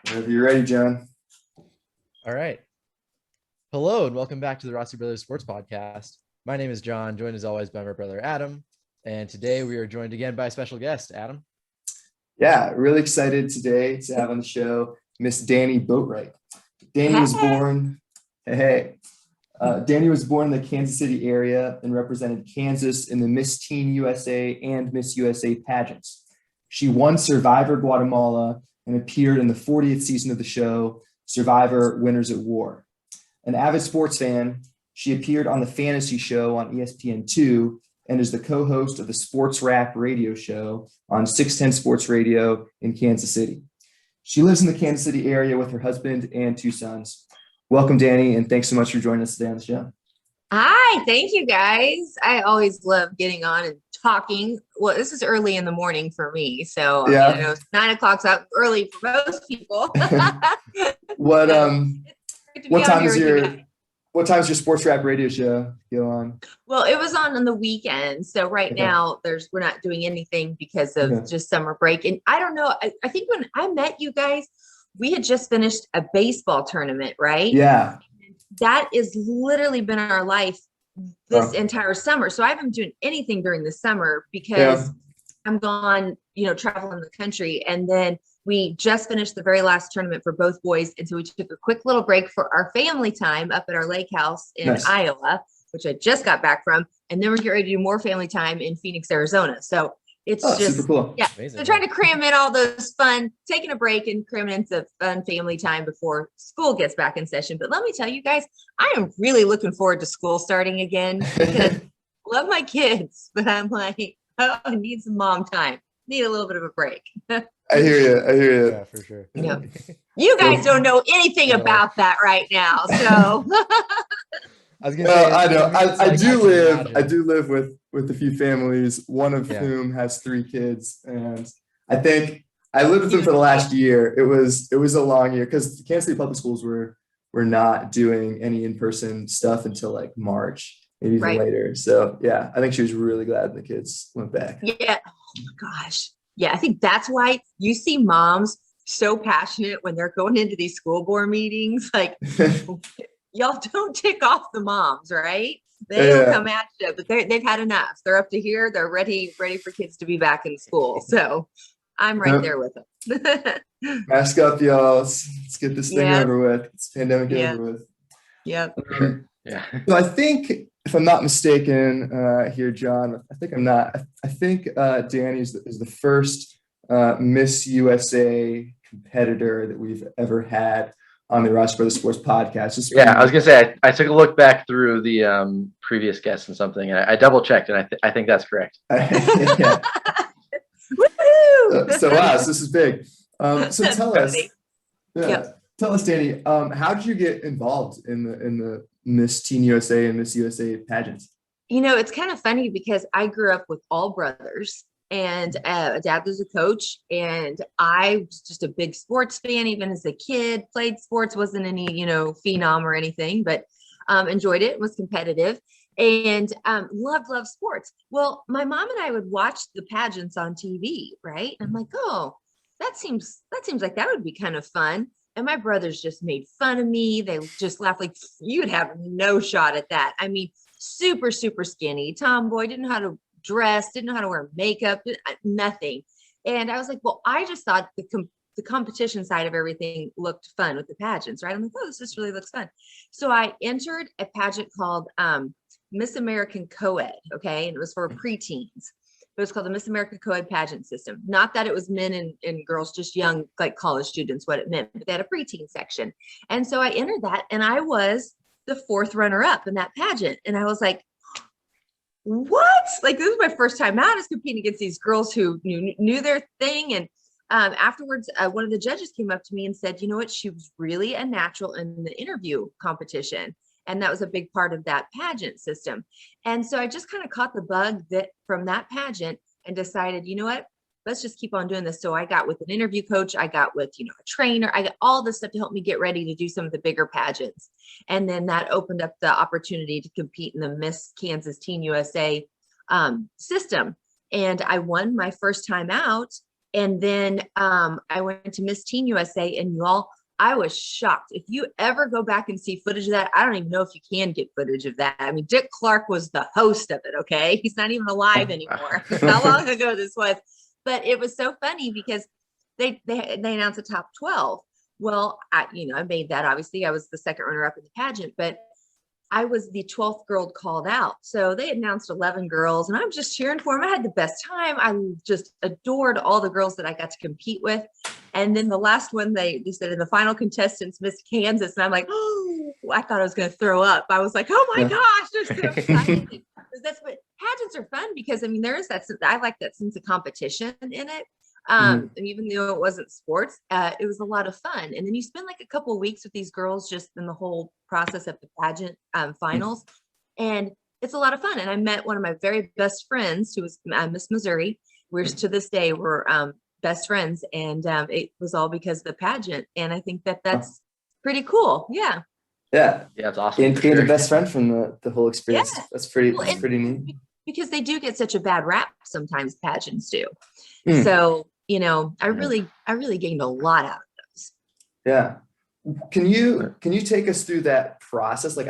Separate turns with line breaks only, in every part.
Whenever you're ready, John.
All right. Hello, and welcome back to the Rossi Brothers Sports Podcast. My name is John, joined as always by my brother Adam. And today we are joined again by a special guest, Adam.
Yeah, really excited today to have on the show Miss Danni Boatwright. Danni was born. Danni was born in the Kansas City area and represented Kansas in the Miss Teen USA and Miss USA pageants. She won Survivor Guatemala and appeared in the 40th season of the show, Survivor Winners at War. An avid sports fan, she appeared on the fantasy show on ESPN2 and is the co-host of the Sports Rap radio show on 610 Sports Radio in Kansas City. She lives in the Kansas City area with her husband and two sons. Welcome, Danni, and thanks so much for joining us today on the show.
Hi, thank you guys. I always love getting on and talking. Well, this is early in the morning for me, so
yeah.
9 o'clock's out early for most people.
What time is your sports rap radio show go on?
Well, it was on the weekend, so now we're not doing anything because of just summer break. And I don't know. I think when I met you guys, we had just finished a baseball tournament, right?
Yeah.
That has literally been our life this entire summer. So I haven't been doing anything during the summer because I'm gone, traveling the country. And then we just finished the very last tournament for both boys. And so we took a quick little break for our family time up at our lake house in Iowa, which I just got back from. And then we're getting ready to do more family time in Phoenix, Arizona. So it's just
super cool.
Yeah. Amazing. So trying to cram in all those fun, taking a break and cramming into fun family time before school gets back in session. But let me tell you guys, I am really looking forward to school starting again because I love my kids, but I'm like, oh, I need some mom time. Need a little bit of a break.
I hear you.
Yeah, for sure.
Yeah. You guys don't know anything about that right now. So
I was gonna say,
I know. I do live with a few families, one of whom has 3 kids, and I think I lived with them for the last year. It was a long year because the Kansas City public schools were not doing any in-person stuff until like March, maybe even later. So yeah, I think she was really glad the kids went back.
Yeah. Oh my gosh. Yeah, I think that's why you see moms so passionate when they're going into these school board meetings. Like, y'all don't tick off the moms, right? They'll come at you, but they've had enough. They're up to here. They're ready for kids to be back in school. So I'm right there with them.
Mask up, y'all. Let's get this thing over with. This pandemic over with.
Yep.
So I think, if I'm not mistaken here, John, I think I'm not. I think Danni is the first Miss USA competitor that we've ever had on the Rossi Brothers Sports Podcast.
I was gonna say I took a look back through the previous guests and something, and I double checked, and I think that's correct.
Woohoo!
So this is big. So tell us, Danni, how did you get involved in the Miss Teen USA and Miss USA pageants?
It's kind of funny because I grew up with all brothers. And dad was a coach, and I was just a big sports fan. Even as a kid, played sports, wasn't any, phenom or anything, but enjoyed it, was competitive, and loved sports. Well, my mom and I would watch the pageants on TV, right? And I'm like, oh, that seems like that would be kind of fun. And my brothers just made fun of me. They just laughed like, you'd have no shot at that. I mean, super, super skinny, tomboy, didn't know how to dress, didn't know how to wear makeup, nothing. And I was like, well, I just thought the competition side of everything looked fun with the pageants, right? I'm like, oh, this just really looks fun. So I entered a pageant called Miss American Co-ed, okay? And it was for preteens. It was called the Miss American Co-ed pageant system. Not that it was men and girls, just young, like college students, what it meant, but they had a preteen section. And so I entered that, and I was the 4th runner-up in that pageant. And I was like, what? Like, this was my first time out. I was competing against these girls who knew their thing. And afterwards, one of the judges came up to me and said, you know what? She was really a natural in the interview competition. And that was a big part of that pageant system. And so I just kind of caught the bug from that pageant and decided, you know what? Let's just keep on doing this. So I got with an interview coach. I got with, a trainer. I got all this stuff to help me get ready to do some of the bigger pageants. And then that opened up the opportunity to compete in the Miss Kansas Teen USA system. And I won my first time out. And then I went to Miss Teen USA, and I was shocked. If you ever go back and see footage of that, I don't even know if you can get footage of that. I mean, Dick Clark was the host of it. Okay. He's not even alive anymore. That's how long ago this was. But it was so funny because they announced the top 12. Well, I made that. Obviously, I was the second runner up in the pageant, but I was the 12th girl called out. So they announced 11 girls, and I'm just cheering for them. I had the best time. I just adored all the girls that I got to compete with. And then the last one, they said in the final contestants, Miss Kansas. And I'm like, oh, I thought I was going to throw up. I was like, oh my gosh, they're so excited. That's what pageants are fun, because I mean, there is that, I like that sense of competition in it. And even though it wasn't sports, it was a lot of fun. And then you spend like a couple of weeks with these girls just in the whole process of the pageant finals. And it's a lot of fun. And I met one of my very best friends, who was Miss Missouri. We're to this day, we're best friends. And it was all because of the pageant. And I think that that's pretty cool. Yeah.
Yeah.
Yeah, it's awesome.
Gained a best friend from the whole experience.
Yeah.
That's pretty neat.
Because they do get such a bad rap sometimes, pageants do. So, I really gained a lot out of those.
Yeah. Can you take us through that process? Like,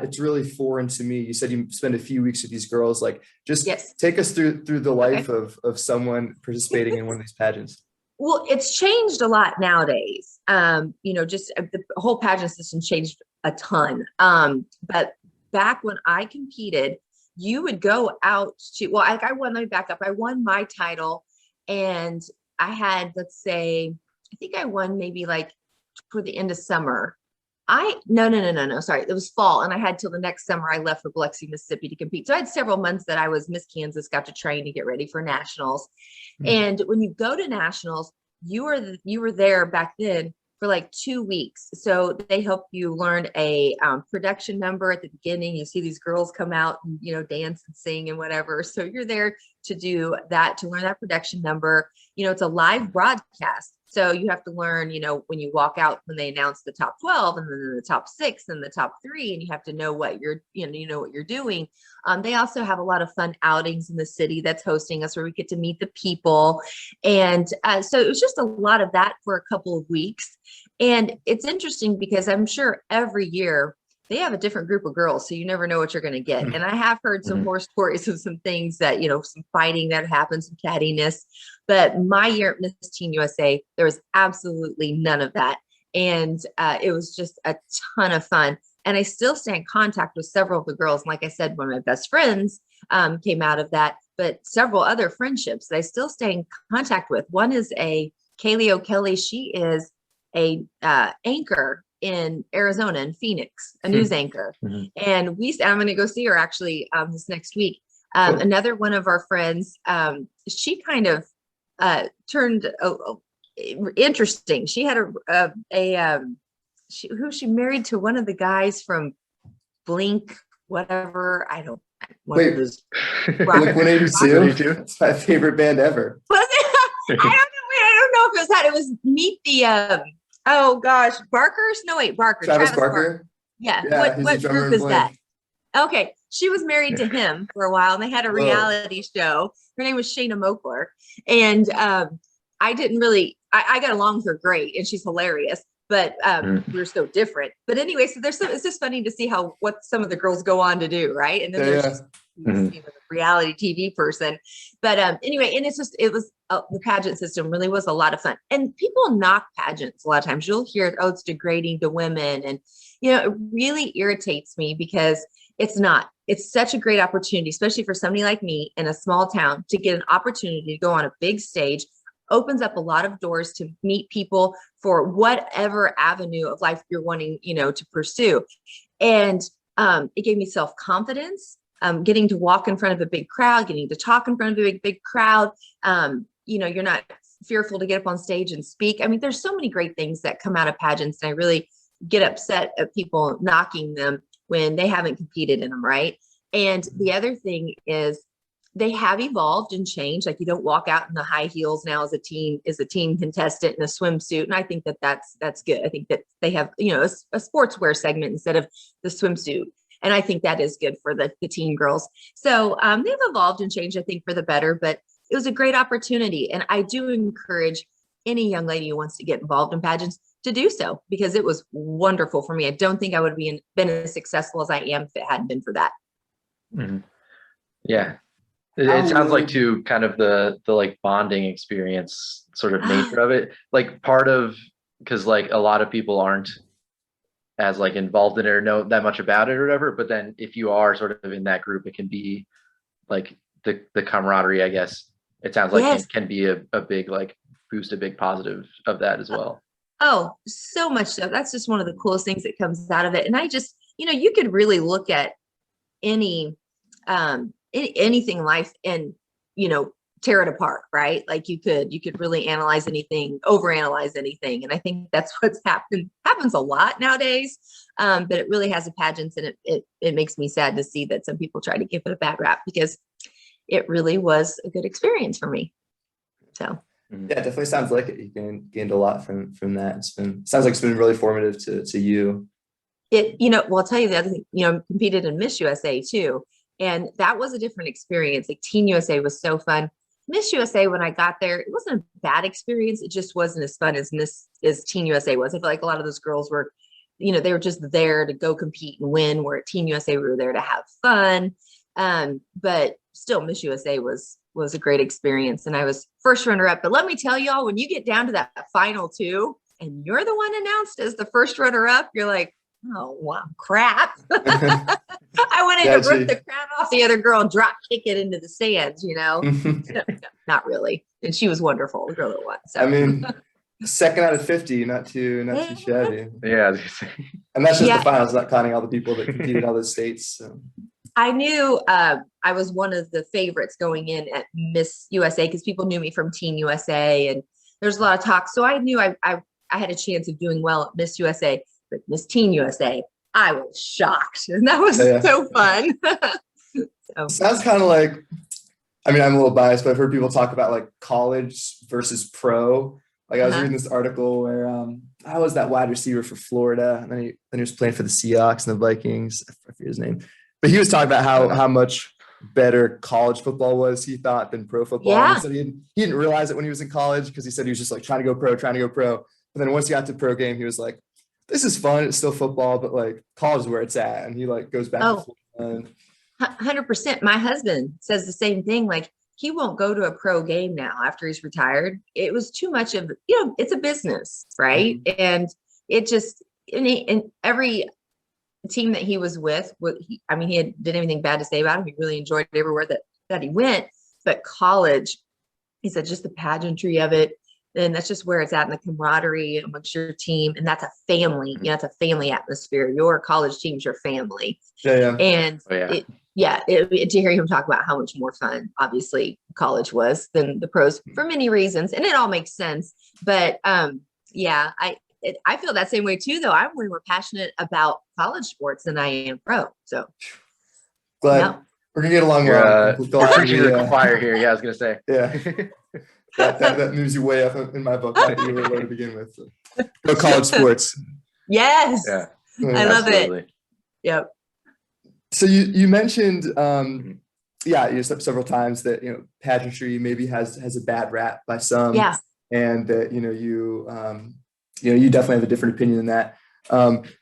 it's really foreign to me. You said you spend a few weeks with these girls. Like, just take us through the life of someone participating in one of these pageants.
Well, it's changed a lot nowadays. Just the whole pageant system changed a ton. But back when I competed, you would go out to, let me back up. I won my title, and I had, let's say, I think I won maybe like toward the end of summer. No, sorry. It was fall, and I had till the next summer. I left for Biloxi, Mississippi to compete. So I had several months that I was Miss Kansas, got to train to get ready for nationals. And when you go to nationals, you were there back then for like 2 weeks. So they help you learn a production number at the beginning. You see these girls come out and, dance and sing and whatever. So you're there to do that, to learn that production number. It's a live broadcast. So you have to learn, when you walk out, when they announce the top 12 and then the top 6 and the top 3, and you have to know what you're doing. They also have a lot of fun outings in the city that's hosting us, where we get to meet the people. And so it was just a lot of that for a couple of weeks. And it's interesting because I'm sure every year they have a different group of girls, so you never know what you're going to get. And I have heard some horror stories of some things that, some fighting that happens, some cattiness. But my year at Miss Teen USA, there was absolutely none of that. And it was just a ton of fun. And I still stay in contact with several of the girls. And like I said, one of my best friends came out of that, but several other friendships that I still stay in contact with. One is Kaylee O'Kelly. She is a anchor in Arizona, in Phoenix, a news anchor. And I'm going to go see her actually this next week. Another one of our friends, she kind of turned interesting. She had she married to one of the guys from Blink, whatever. I don't.
Wait, Blink 182. It's my favorite band ever.
Was it? I don't know if it was that. It was Meet the. Oh gosh, Barker's? No, wait, Barker.
Travis Barker.
Yeah. What group is that? Okay. She was married to him for a while, and they had a reality show. Her name was Shayna Mokler. And I didn't really, I got along with her great, and she's hilarious, but we're so different. But anyway, so it's just funny to see what some of the girls go on to do, right? And then there's a reality TV person. But anyway, and the pageant system really was a lot of fun. And people knock pageants a lot of times. You'll hear, oh, it's degrading to women. And, it really irritates me, because it's not. It's such a great opportunity, especially for somebody like me in a small town, to get an opportunity to go on a big stage. Opens up a lot of doors to meet people for whatever avenue of life you're wanting, to pursue. And it gave me self-confidence, getting to walk in front of a big crowd, getting to talk in front of a big crowd. You're not fearful to get up on stage and speak. I mean, there's so many great things that come out of pageants, and I really get upset at people knocking them when they haven't competed in them, right? And the other thing is, they have evolved and changed. Like, you don't walk out in the high heels now as a teen contestant in a swimsuit. And I think that that's good. I think that they have, a sportswear segment instead of the swimsuit. And I think that is good for the teen girls. So they've evolved and changed, I think, for the better. But it was a great opportunity. And I do encourage any young lady who wants to get involved in pageants to do so, because it was wonderful for me. I don't think I would have been as successful as I am if it hadn't been for that.
Mm-hmm. Yeah. It sounds like too kind of the like bonding experience sort of nature of it. Like part of, because like a lot of people aren't as like involved in it or know that much about it or whatever. But then if you are sort of in that group, it can be like the camaraderie, I guess. It sounds like
Yes.
can be a big like boost, a big positive of that as well.
Oh, so much so. That's just one of the coolest things that comes out of it. And I just, you could really look at anything in life and, tear it apart, right? Like you could really analyze anything, overanalyze anything. And I think that's what's happens a lot nowadays. But it really has a pageants, and it makes me sad to see that some people try to give it a bad rap, because it really was a good experience for me. So.
Yeah, it definitely sounds like it. You gained a lot from that. Sounds like it's been really formative to you.
Well, I'll tell you the other thing, competed in Miss USA too. And that was a different experience. Like Teen USA was so fun. Miss USA, when I got there, it wasn't a bad experience. It just wasn't as fun as Teen USA was. I feel like a lot of those girls were, they were just there to go compete and win, where at Teen USA, we were there to have fun. But still, Miss USA was a great experience. And I was first runner up. But let me tell y'all, when you get down to that final two and you're the one announced as the first runner up, you're like, oh, wow, crap. I wanted to rip the crown off the other girl and drop kick it into the stands, Not really. And she was wonderful, the girl that won. So.
I mean, second out of 50, not too shabby.
Yeah, I was gonna say.
And that's just the finals, not counting all the people that competed in all those states. So.
I knew I was one of the favorites going in at Miss USA, because people knew me from Teen USA, and there's a lot of talk. So I knew I had a chance of doing well at Miss USA, but Miss Teen USA, I was shocked. And that was so fun. So.
Sounds kind of like, I mean, I'm a little biased, but I've heard people talk about like college versus pro. Like I was reading this article where I was that wide receiver for Florida, and then he was playing for the Seahawks and the Vikings. I forget his name. But he was talking about how much better college football was, he thought, than pro football.
Yeah.
And he said he didn't realize it when he was in college, because he said he was just like trying to go pro. But then once he got to pro game, he was like, this is fun. It's still football, but like college is where it's at. And he like goes back to Florida.
100%. My husband says the same thing. Like he won't go to a pro game now after he's retired. It was too much of, it's a business, right? Mm-hmm. And it just, in every team that he was with, he didn't have anything bad to say about him. He really enjoyed everywhere that he went. But college, he said, just the pageantry of it, and that's just where it's at, in the camaraderie amongst your team, and that's a family. It's a family atmosphere. Your college team's your family.
Yeah.
And to hear him talk about how much more fun, obviously, college was than the pros for many reasons, and it all makes sense. But I feel that same way too, though. I'm way more passionate about college sports than I am pro. So
glad we're gonna get along well.
We're preaching to the choir here. Yeah, I was gonna say.
Yeah. that moves you way up in my book. You were low to begin with. So. Go college sports.
Yes.
Yeah.
I love it. Yep.
So you mentioned you said several times that pageantry maybe has a bad rap by some.
Yeah.
And that you definitely have a different opinion than that.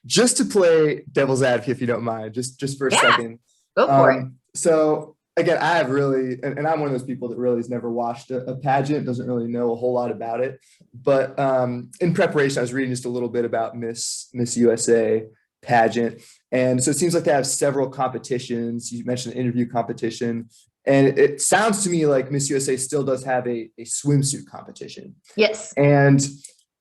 Just to play devil's advocate, if you don't mind, just for a second.
Go for it.
So again, I have really, and I'm one of those people that really has never watched a pageant, doesn't really know a whole lot about it. But in preparation, I was reading just a little bit about Miss USA pageant. And so it seems like they have several competitions. You mentioned the interview competition. And it sounds to me like Miss USA still does have a swimsuit competition.
Yes.
And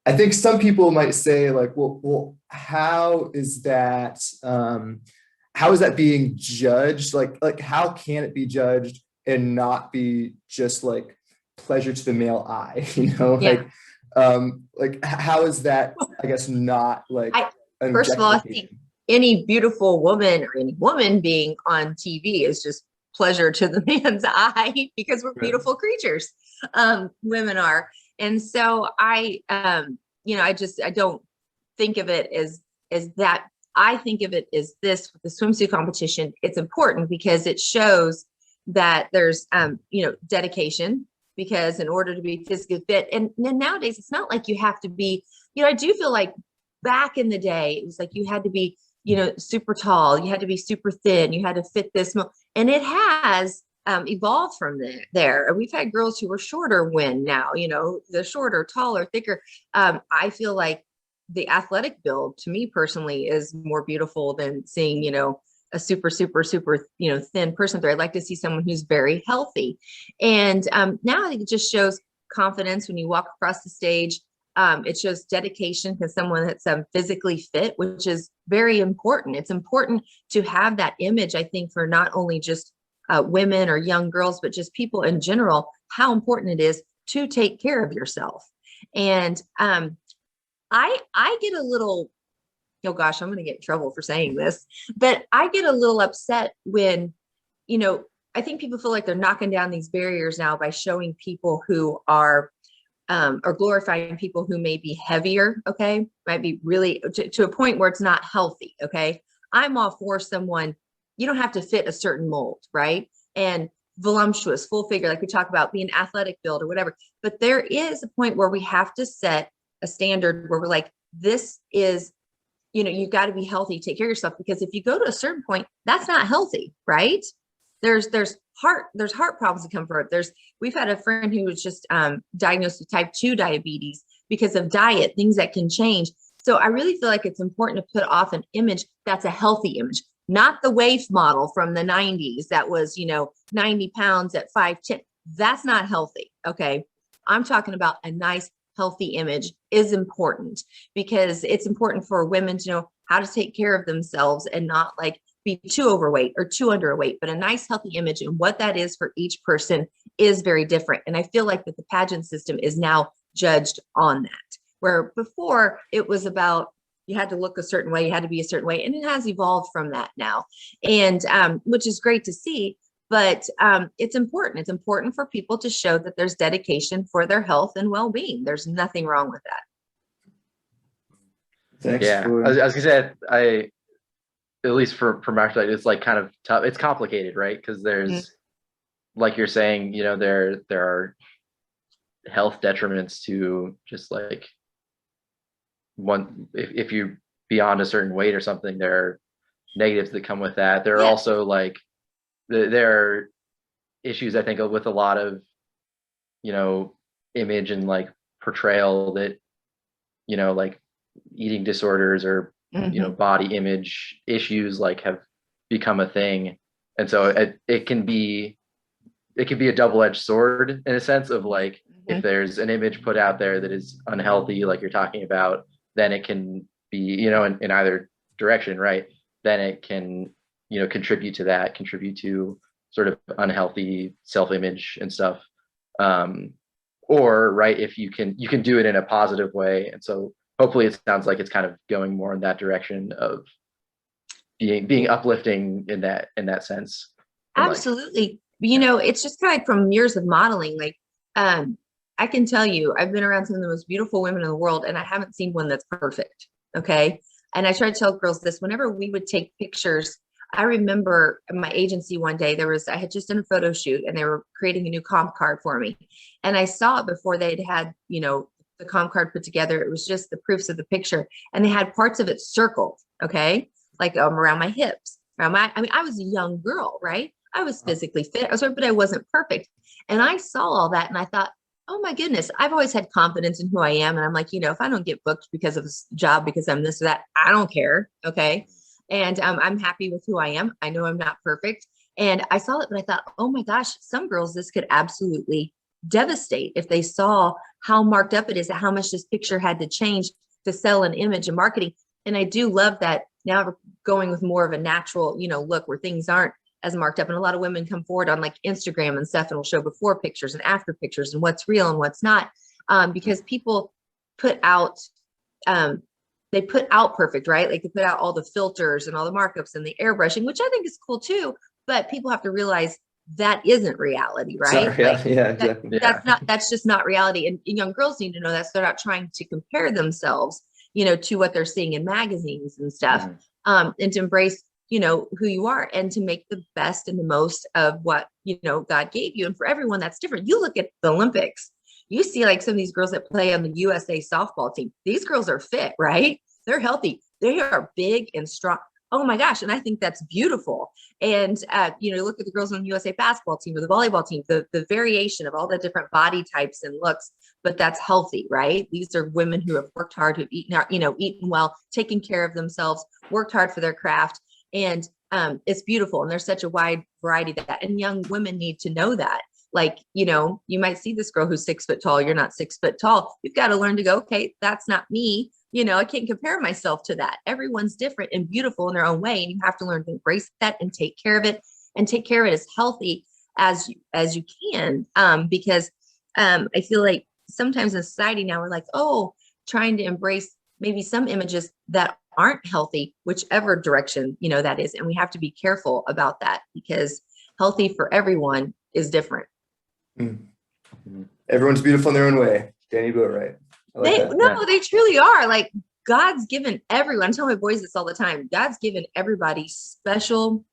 I think some people might say like, well, how is that being judged? Like how can it be judged and not be just like pleasure to the male eye? Like how is that, I guess, not like
first of all, I think any beautiful woman or any woman being on TV is just pleasure to the man's eye, because we're beautiful creatures. Women are. And so I don't think of it as that. I think of it as this, with the swimsuit competition. It's important because it shows that there's, dedication because in order to be physically fit, and then nowadays it's not like you have to be, I do feel like back in the day, it was like you had to be, super tall, you had to be super thin, you had to fit this, and it has evolved from there. And we've had girls who were shorter win now, the shorter, taller, thicker. I feel like the athletic build, to me personally, is more beautiful than seeing, a super, super, super, thin person there. I'd like to see someone who's very healthy. And now I think it just shows confidence when you walk across the stage. It shows dedication to someone that's physically fit, which is very important. It's important to have that image, I think, for not only just women or young girls, but just people in general, how important it is to take care of yourself. And I get a little, oh gosh, I'm going to get in trouble for saying this, but I get a little upset when, I think people feel like they're knocking down these barriers now by showing people who are, or glorifying people who may be heavier, okay, might be really to a point where it's not healthy, okay. I'm all for someone, you don't have to fit a certain mold, right? And voluptuous, full figure, like we talk about being athletic build or whatever, but there is a point where we have to set a standard where we're like, this is, you've got to be healthy, take care of yourself, because if you go to a certain point, that's not healthy, right? There's heart problems that come from it. We've had a friend who was just diagnosed with type 2 diabetes because of diet, things that can change. So I really feel like it's important to put off an image that's a healthy image, not the waif model from the 90s that was, 90 pounds at 5'10". That's not healthy. Okay. I'm talking about a nice, healthy image is important, because it's important for women to know how to take care of themselves and not like be too overweight or too underweight, but a nice, healthy image and what that is for each person is very different. And I feel like that the pageant system is now judged on that, where before it was about, you had to look a certain way, you had to be a certain way. And it has evolved from that now. And which is great to see. But it's important. It's important for people to show that there's dedication for their health and well-being. There's nothing wrong with that.
Yeah, I was gonna say, at least for my perspective, it's like kind of tough. It's complicated, right? Because there's, like you're saying, there are health detriments to just like if you beyond a certain weight or something, there are negatives that come with that. There are also like there are issues, I think, with a lot of, image and like portrayal that, like eating disorders or, body image issues like have become a thing. And so it can be a double-edged sword in a sense of like, if there's an image put out there that is unhealthy, like you're talking about, then it can be, in either direction, right? Then it can, contribute to sort of unhealthy self-image and stuff. Or right, if you can do it in a positive way. And so hopefully it sounds like it's kind of going more in that direction of being uplifting in that sense.
Absolutely. It's just kind of from years of modeling. Like, I can tell you, I've been around some of the most beautiful women in the world, and I haven't seen one that's perfect. Okay. And I try to tell girls this, whenever we would take pictures, I remember my agency one day, I had just done a photo shoot and they were creating a new comp card for me. And I saw it before they'd had, the comp card put together. It was just the proofs of the picture, and they had parts of it circled. Okay. Like around my hips, I was a young girl, right? I was physically fit, but I wasn't perfect. And I saw all that and I thought, oh my goodness, I've always had confidence in who I am. And I'm like, if I don't get booked because of this job, because I'm this or that, I don't care. Okay. And I'm happy with who I am. I know I'm not perfect. And I saw it, but I thought, oh my gosh, some girls, this could absolutely devastate if they saw how marked up it is, how much this picture had to change to sell an image and marketing. And I do love that now we're going with more of a natural, look where things aren't as marked up. And a lot of women come forward on like Instagram and stuff, and will show before pictures and after pictures and what's real and what's not, because people put out, they put out perfect, right? Like they put out all the filters and all the markups and the airbrushing, which I think is cool too. But people have to realize that isn't reality, right?
Exactly.
That's just not reality. And young girls need to know that, so they're not trying to compare themselves, to what they're seeing in magazines and stuff, and to embrace who you are, and to make the best and the most of what, God gave you. And for everyone, that's different. You look at the Olympics, you see like some of these girls that play on the USA softball team. These girls are fit, right? They're healthy. They are big and strong. Oh my gosh. And I think that's beautiful. And, look at the girls on the USA basketball team or the volleyball team, the variation of all the different body types and looks, but that's healthy, right? These are women who have worked hard, who've eaten well, taken care of themselves, worked hard for their craft. And it's beautiful. And there's such a wide variety of that. And young women need to know that. Like, you might see this girl who's 6 foot tall. You're not 6 foot tall. You've got to learn to go, okay, that's not me. I can't compare myself to that. Everyone's different and beautiful in their own way. And you have to learn to embrace that and take care of it, and take care of it as healthy as you can. Because I feel like sometimes in society now we're like, trying to embrace maybe some images that aren't healthy, whichever direction, that is. And we have to be careful about that, because healthy for everyone is different.
Everyone's beautiful in their own way. Danni Boatwright.
They truly are. Like, God's given everyone, I tell my boys this all the time, God's given everybody special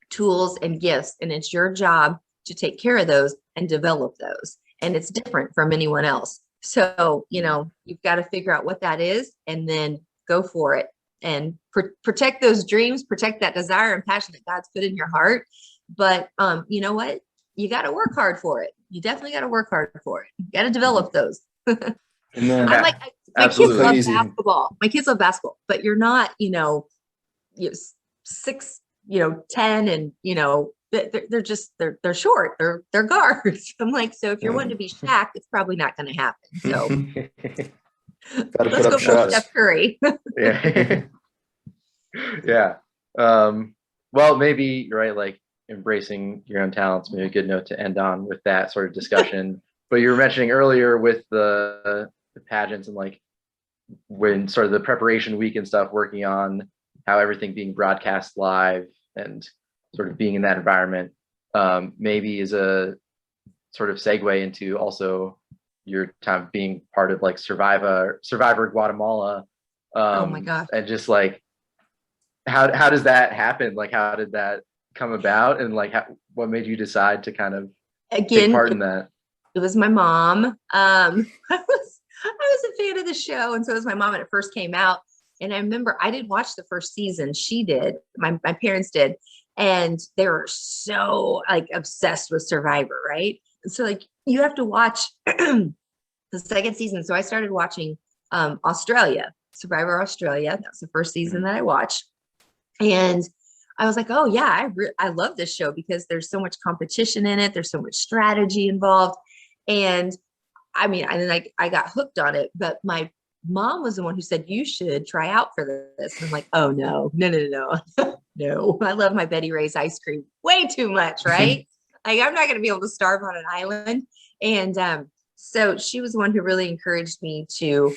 tools and gifts, and it's your job to take care of those and develop those. And it's different from anyone else. So, you've got to figure out what that is and then go for it, and protect those dreams, protect that desire and passion that God's put in your heart. But you know what? You got to work hard for it. You definitely got to work hard for it. You got to develop those.
And then,
I'm like, my kids love basketball. My kids love basketball, but you're not, 6, 10, and they're short. They're guards. I'm like, so if you're wanting to be Shaq, it's probably not going to happen. So let's go for Steph Curry.
Yeah. Yeah. Well, maybe you're right. Like, embracing your own talents, maybe a good note to end on with that sort of discussion. But you were mentioning earlier with the pageants, and like when sort of the preparation week and stuff, working on how everything being broadcast live and sort of being in that environment, maybe is a sort of segue into also your time being part of like Survivor Guatemala.
Oh my gosh.
And just like, how does that happen? Like, how did that come about, and like what made you decide to kind of take part in that?
It was my mom. I was a fan of the show, and so was my mom when it first came out. And I remember I didn't watch the first season. She did. My parents did, and they were so like obsessed with Survivor, right? And so like you have to watch the second season. So I started watching Survivor Australia. That's the first season that I watched, and I was like, oh yeah, I love this show because there's so much competition in it. There's so much strategy involved. And I mean, I got hooked on it, but my mom was the one who said, you should try out for this. And I'm like, oh no. No, I love my Betty Ray's ice cream way too much. Right. Like, I'm not going to be able to starve on an island. And so she was the one who really encouraged me to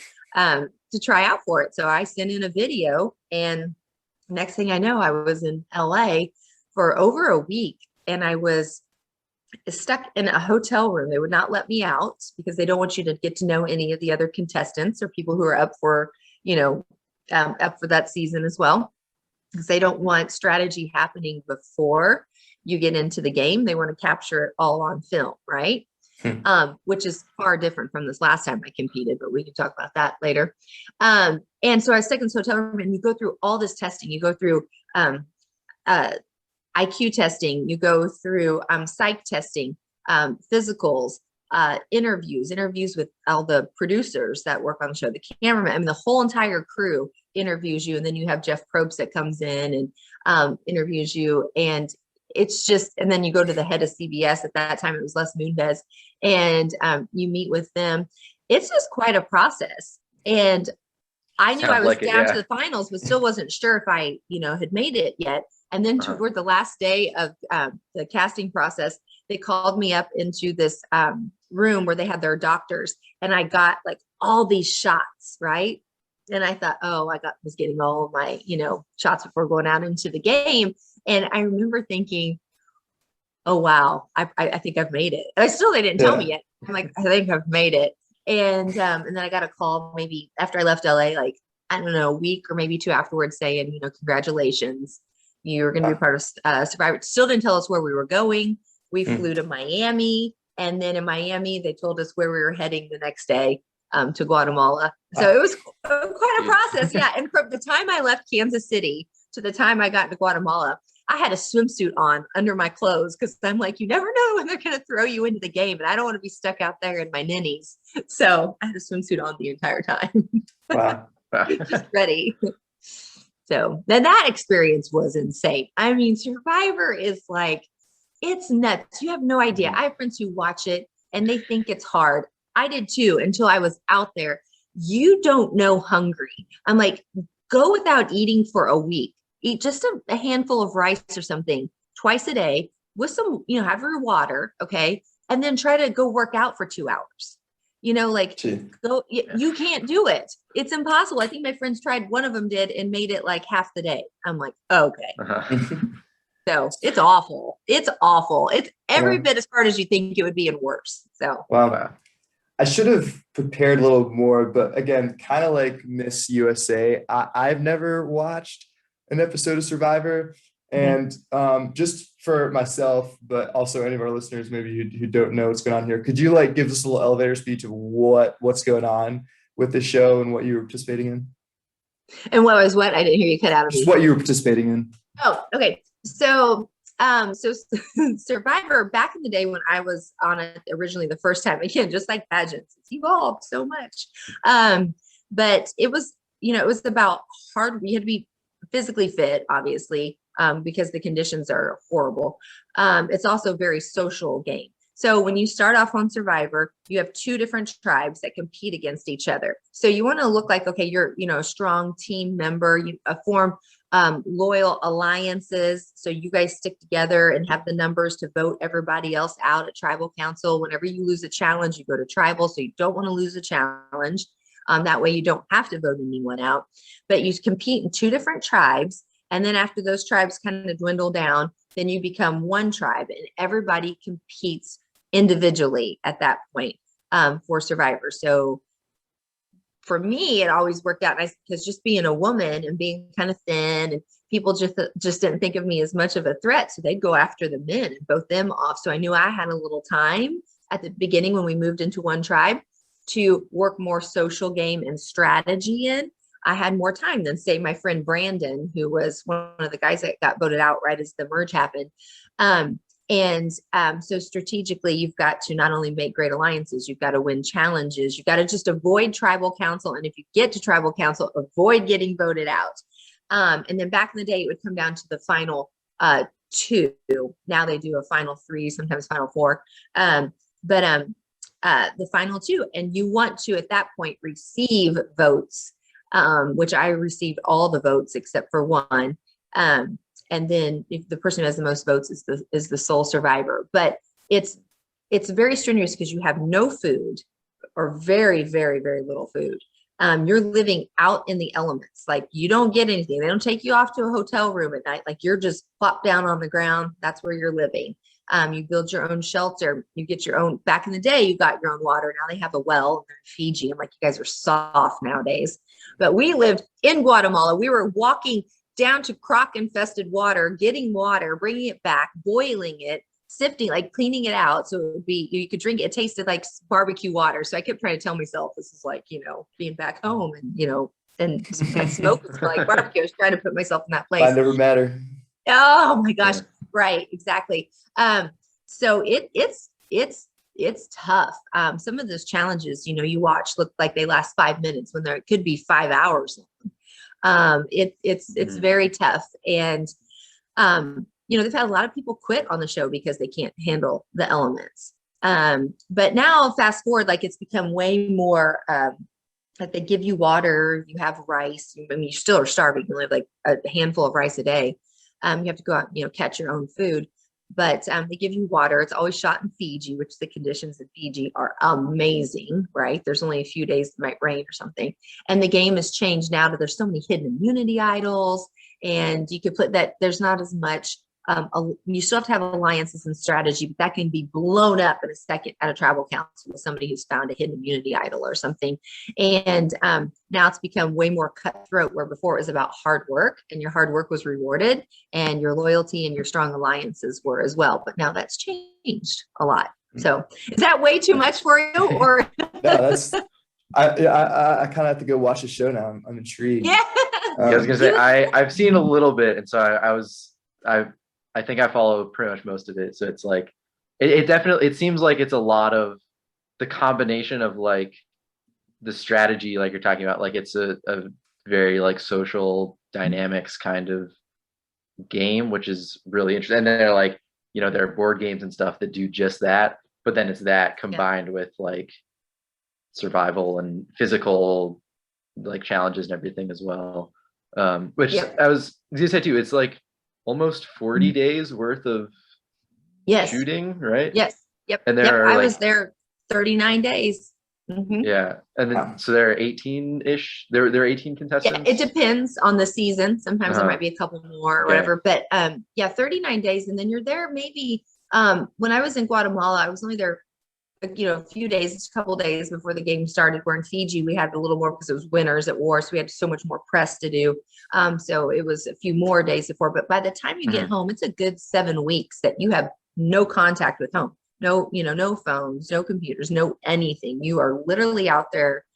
try out for it. So I sent in a video, and next thing I know, I was in LA for over a week, and I was stuck in a hotel room. They would not let me out because they don't want you to get to know any of the other contestants or people who are up for, up for that season as well, because they don't want strategy happening before you get into the game. They want to capture it all on film, right? Which is far different from this last time I competed, but we can talk about that later. And so I was stuck in this hotel room, and you go through all this testing. You go through IQ testing, you go through psych testing, physicals, interviews with all the producers that work on the show, the cameraman. I mean, the whole entire crew interviews you, and then you have Jeff Probst that comes in and interviews you, and it's just, and then you go to the head of CBS. At that time, it was Les Moonves, and you meet with them. It's just quite a process. And I knew I was down to the finals, but still wasn't sure if I, had made it yet. And then toward the last day of the casting process, they called me up into this room where they had their doctors, and I got like all these shots, right? And I thought, was getting all of my, shots before going out into the game. And I remember thinking, oh, wow, I think I've made it. And they didn't tell me yet. I'm like, I think I've made it. And then I got a call maybe after I left LA, like, I don't know, a week or maybe 2 afterwards saying, congratulations, You were going to be part of Survivor. Still didn't tell us where we were going. We flew to Miami, and then in Miami, they told us where we were heading the next day to Guatemala. So it was quite a process. Yeah. And from the time I left Kansas City to the time I got to Guatemala, I had a swimsuit on under my clothes because I'm like, you never know when they're going to throw you into the game. And I don't want to be stuck out there in my ninnies. So I had a swimsuit on the entire time.
Wow.
Just ready. So then that experience was insane. I mean, Survivor is like, it's nuts. You have no idea. I have friends who watch it and they think it's hard. I did too, until I was out there. You don't know hungry. I'm like, go without eating for a week. Eat just a handful of rice or something twice a day with some, have your water. Okay. And then try to go work out for 2 hours. Go, you can't do it. It's impossible. I think my friends tried, one of them did, and made it like half the day. I'm like, okay. So it's awful. It's awful. It's every bit as hard as you think it would be and worse. So
wow. I should have prepared a little more, but again, kind of like Miss USA, I've never watched an episode of Survivor. And just for myself, but also any of our listeners maybe who don't know what's going on here, could you give us a little elevator speech of what's going on with the show and what you were participating in?
And what was what? I didn't hear you cut out of me.
Just what you were participating in.
Oh, okay. So Survivor, back in the day when I was on it originally the first time, again, just like pageants, it's evolved so much. But it was, it was about hard. We had to be physically fit, obviously, because the conditions are horrible. It's also a very social game. So when you start off on Survivor, you have 2 different tribes that compete against each other. So you want to look like, okay, you're, a strong team member. You form loyal alliances. So you guys stick together and have the numbers to vote everybody else out at tribal council. Whenever you lose a challenge, you go to tribal. So you don't want to lose a challenge. That way you don't have to vote anyone out, but you compete in 2 different tribes. And then after those tribes kind of dwindle down, then you become one tribe and everybody competes individually at that point for Survivor. So for me, it always worked out nice because just being a woman and being kind of thin, and people just didn't think of me as much of a threat. So they'd go after the men and vote them off. So I knew I had a little time at the beginning when we moved into one tribe to work more social game and strategy in. I had more time than, say, my friend Brandon, who was one of the guys that got voted out right as the merge happened. So strategically, you've got to not only make great alliances, you've got to win challenges. You've got to just avoid tribal council. And if you get to tribal council, avoid getting voted out. And then back in the day, it would come down to the final 2. Now they do a final 3, sometimes final 4. The final 2. And you want to, at that point, receive votes, which I received all the votes except for one. And then if the person who has the most votes is the sole survivor. But it's very strenuous because you have no food or very, very, very little food. You're living out in the elements. Like you don't get anything. They don't take you off to a hotel room at night. Like you're just plopped down on the ground. That's where you're living. You build your own shelter. You get your own, back in the day, you got your own water. Now they have a well in Fiji. I'm like, you guys are soft nowadays. But we lived in Guatemala. We were walking down to croc-infested water, getting water, bringing it back, boiling it, sifting, like cleaning it out. So it would be, you could drink it. It tasted like barbecue water. So I kept trying to tell myself this is like, being back home and, and smoke was like barbecue. I was trying to put myself in that place.
I never matter.
Oh my gosh. Right. Exactly. So it's tough. Some of those challenges, you watch look like they last 5 minutes when it could be 5 hours. It's very tough. And, they've had a lot of people quit on the show because they can't handle the elements. But now fast forward, like it's become way more, like they give you water, you have rice. I mean, you still are starving. You live like a handful of rice a day. You have to go out, catch your own food, but they give you water. It's always shot in Fiji, which the conditions in Fiji are amazing, right? There's only a few days that might rain or something. And the game has changed now that there's so many hidden immunity idols, and you could put that there's not as much you still have to have alliances and strategy, but that can be blown up in a second at a tribal council with somebody who's found a hidden immunity idol or something. And now it's become way more cutthroat, where before it was about hard work, and your hard work was rewarded, and your loyalty and your strong alliances were as well. But now that's changed a lot. So is that way too much for you? Or
No, that's I kind of have to go watch the show now. I'm intrigued.
yeah.
I was gonna say I've seen a little bit, and so I think I follow pretty much most of it. So it's like it definitely, it seems like it's a lot of the combination of like the strategy, like you're talking about, like it's a very like social dynamics kind of game, which is really interesting. And then they're like, you know, there are board games and stuff that do just that, but then it's that combined with like survival and physical like challenges and everything as well. Which I was gonna say too, it's like almost 40 days worth of shooting, right?
Yes. Yep.
And there are
I
like,
was there 39 days. Mm-hmm.
Yeah. And then so there are 18-ish. There are 18 contestants.
Yeah, it depends on the season. Sometimes there might be a couple more or whatever. But 39 days. And then you're there maybe when I was in Guatemala, I was only there a few days, a couple days before the game started. Where in Fiji we had a little more because it was winters at war, so we had so much more press to do. So it was a few more days before, but by the time you get home, it's a good 7 weeks that you have no contact with home. No, no phones, no computers, no anything. You are literally out there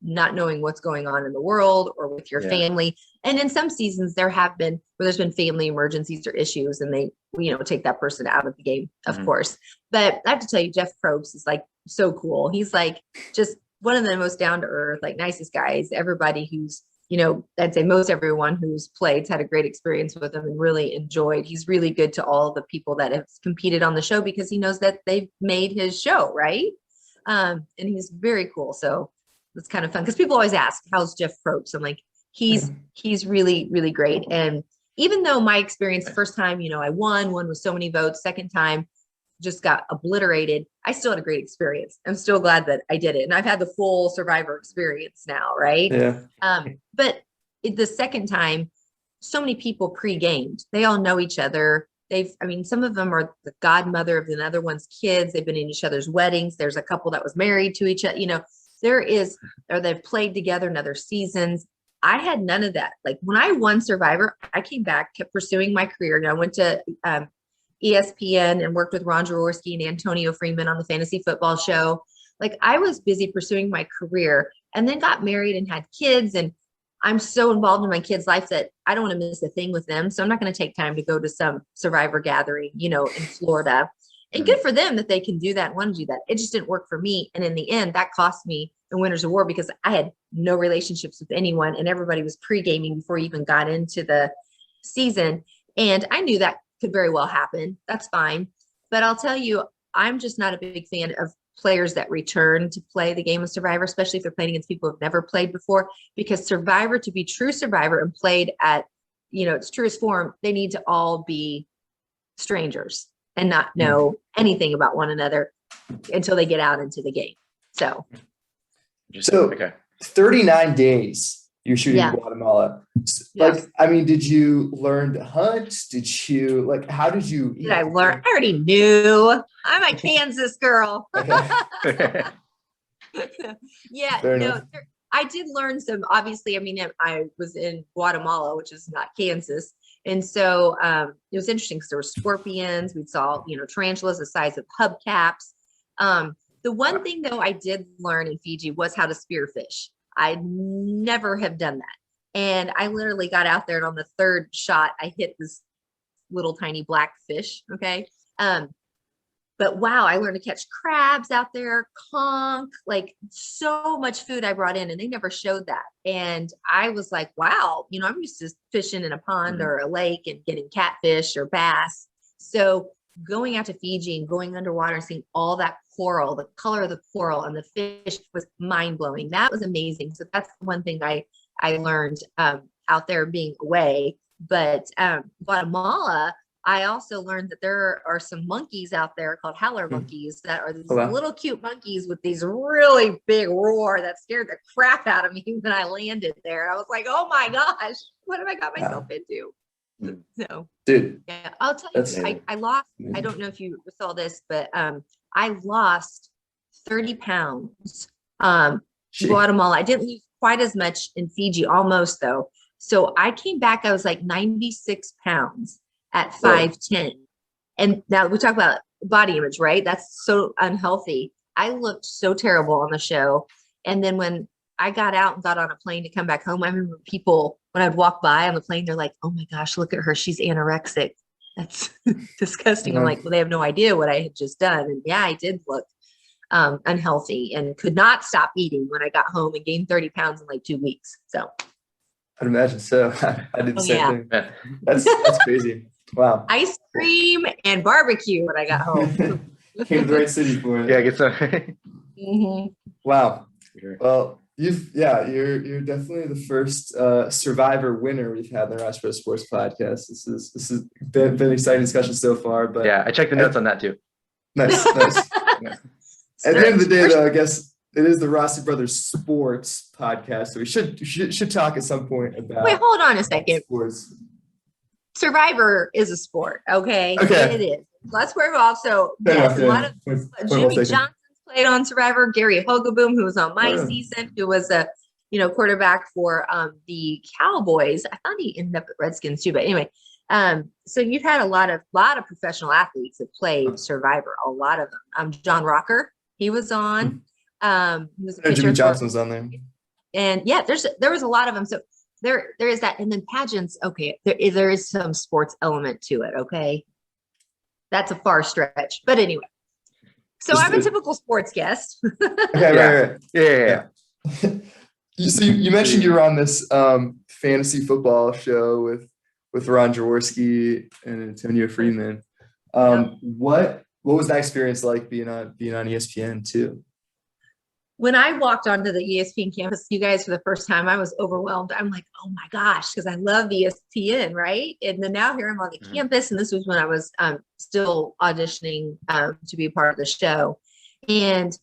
not knowing what's going on in the world or with your family. And in some seasons there have been where there's been family emergencies or issues, and they, take that person out of the game, of course. But I have to tell you, Jeff Probst is like so cool. He's like just one of the most down to earth, like nicest guys. Everybody who's, I'd say most everyone who's played had a great experience with him and really enjoyed. He's really good to all the people that have competed on the show because he knows that they've made his show, right? And he's very cool. So it's kind of fun because people always ask, how's Jeff Probst? I'm like, he's really, really great. And even though my experience first time, I won with so many votes, second time just got obliterated, I still had a great experience. I'm still glad that I did it. And I've had the full Survivor experience now, right?
Yeah.
But the second time, so many people pre-gamed. They all know each other. Some of them are the godmother of the other one's kids. They've been in each other's weddings. There's a couple that was married to each other, or they've played together in other seasons. I had none of that. Like when I won Survivor, I came back, kept pursuing my career. And I went to ESPN and worked with Ron Jaworski and Antonio Freeman on the fantasy football show. Like I was busy pursuing my career and then got married and had kids. And I'm so involved in my kids' life that I don't want to miss a thing with them. So I'm not going to take time to go to some Survivor gathering, in Florida. And good for them that they can do that and want to do that. It just didn't work for me. And in the end, that cost me the Winners of War because I had no relationships with anyone and everybody was pre-gaming before you even got into the season. And I knew that could very well happen. That's fine. But I'll tell you, I'm just not a big fan of players that return to play the game of Survivor, especially if they're playing against people who've never played before, because Survivor, to be true Survivor and played at, its truest form, they need to all be strangers and not know anything about one another until they get out into the game. So
39 days you're shooting in Guatemala. Like, did you learn to hunt? How did you eat?
Did I learn? I already knew. I'm a Kansas girl. I did learn some, obviously, I was in Guatemala, which is not Kansas. And so it was interesting because there were scorpions. We saw, tarantulas the size of hubcaps. The one thing, though, I did learn in Fiji was how to spearfish. I never have done that. And I literally got out there and on the third shot, I hit this little tiny black fish. Okay. But wow, I learned to catch crabs out there, conch, like so much food I brought in and they never showed that. And I was like, wow, I'm used to fishing in a pond or a lake and getting catfish or bass. So going out to Fiji and going underwater and seeing all that coral, the color of the coral and the fish was mind blowing. That was amazing. So that's one thing I learned out there being away. But Guatemala, I also learned that there are some monkeys out there called howler monkeys that are these little cute monkeys with these really big roar that scared the crap out of me when I landed there. I was like, oh my gosh, what have I got myself into? So
Dude,
yeah, I'll tell
that's
you, I lost, I don't know if you saw this, but I lost 30 pounds.
Gee.
Guatemala. I didn't lose quite as much in Fiji, almost though. So I came back, I was like 96 pounds at
Whoa.
5'10". And now we talk about body image, right? That's so unhealthy. I looked so terrible on the show. And then when I got out and got on a plane to come back home, I remember people, when I'd walk by on the plane, they're like, oh my gosh, look at her. She's anorexic. That's disgusting. I'm like, well, they have no idea what I had just done. And yeah, I did look unhealthy and could not stop eating when I got home and gained 30 pounds in like 2 weeks. So
I'd imagine so. I did the
Oh,
same
yeah.
thing.
Yeah.
That's crazy. Wow.
ice cream and barbecue when I got home.
Came to the right city for it.
Yeah, get some.
Mhm.
Wow.
Sure.
Well, you're definitely the first Survivor winner we've had in the Ross Pro Sports podcast. This has been an exciting discussion so far. But
Yeah, I checked the notes on that too.
nice. Yeah. At the end of the day, though, I guess it is the Rossi Brothers Sports podcast, so we should talk at some point about.
Wait, hold on a second.
Sports.
Survivor is a sport, okay?
Okay.
It is. Let's work off. So
Fair
yes,
enough,
a lot
yeah.
of
Point well
Jimmy
taken.
Johnson's played on Survivor. Gary Hogaboom, who was on my
Oh, yeah.
season, who was a quarterback for the Cowboys. I thought he ended up at Redskins too, but anyway. So you've had a lot of professional athletes that played Survivor. A lot of them. John Rocker, he was on. He was a
Jimmy
pitcher
Johnson was on there.
and yeah, there was a lot of them. So there is that, and then pageants. Okay, there is some sports element to it. Okay, that's a far stretch, but anyway. So
Just
I'm a typical sports guest.
Okay,
Yeah.
right.
Yeah.
So you mentioned you were on this fantasy football show with Ron Jaworski and Antonio Freeman. What was that experience like being on ESPN too?
When I walked onto the ESPN campus, you guys, for the first time, I was overwhelmed. I'm like, oh my gosh, because I love ESPN, right? And then now here I'm on the campus, and this was when I was still auditioning to be a part of the show. And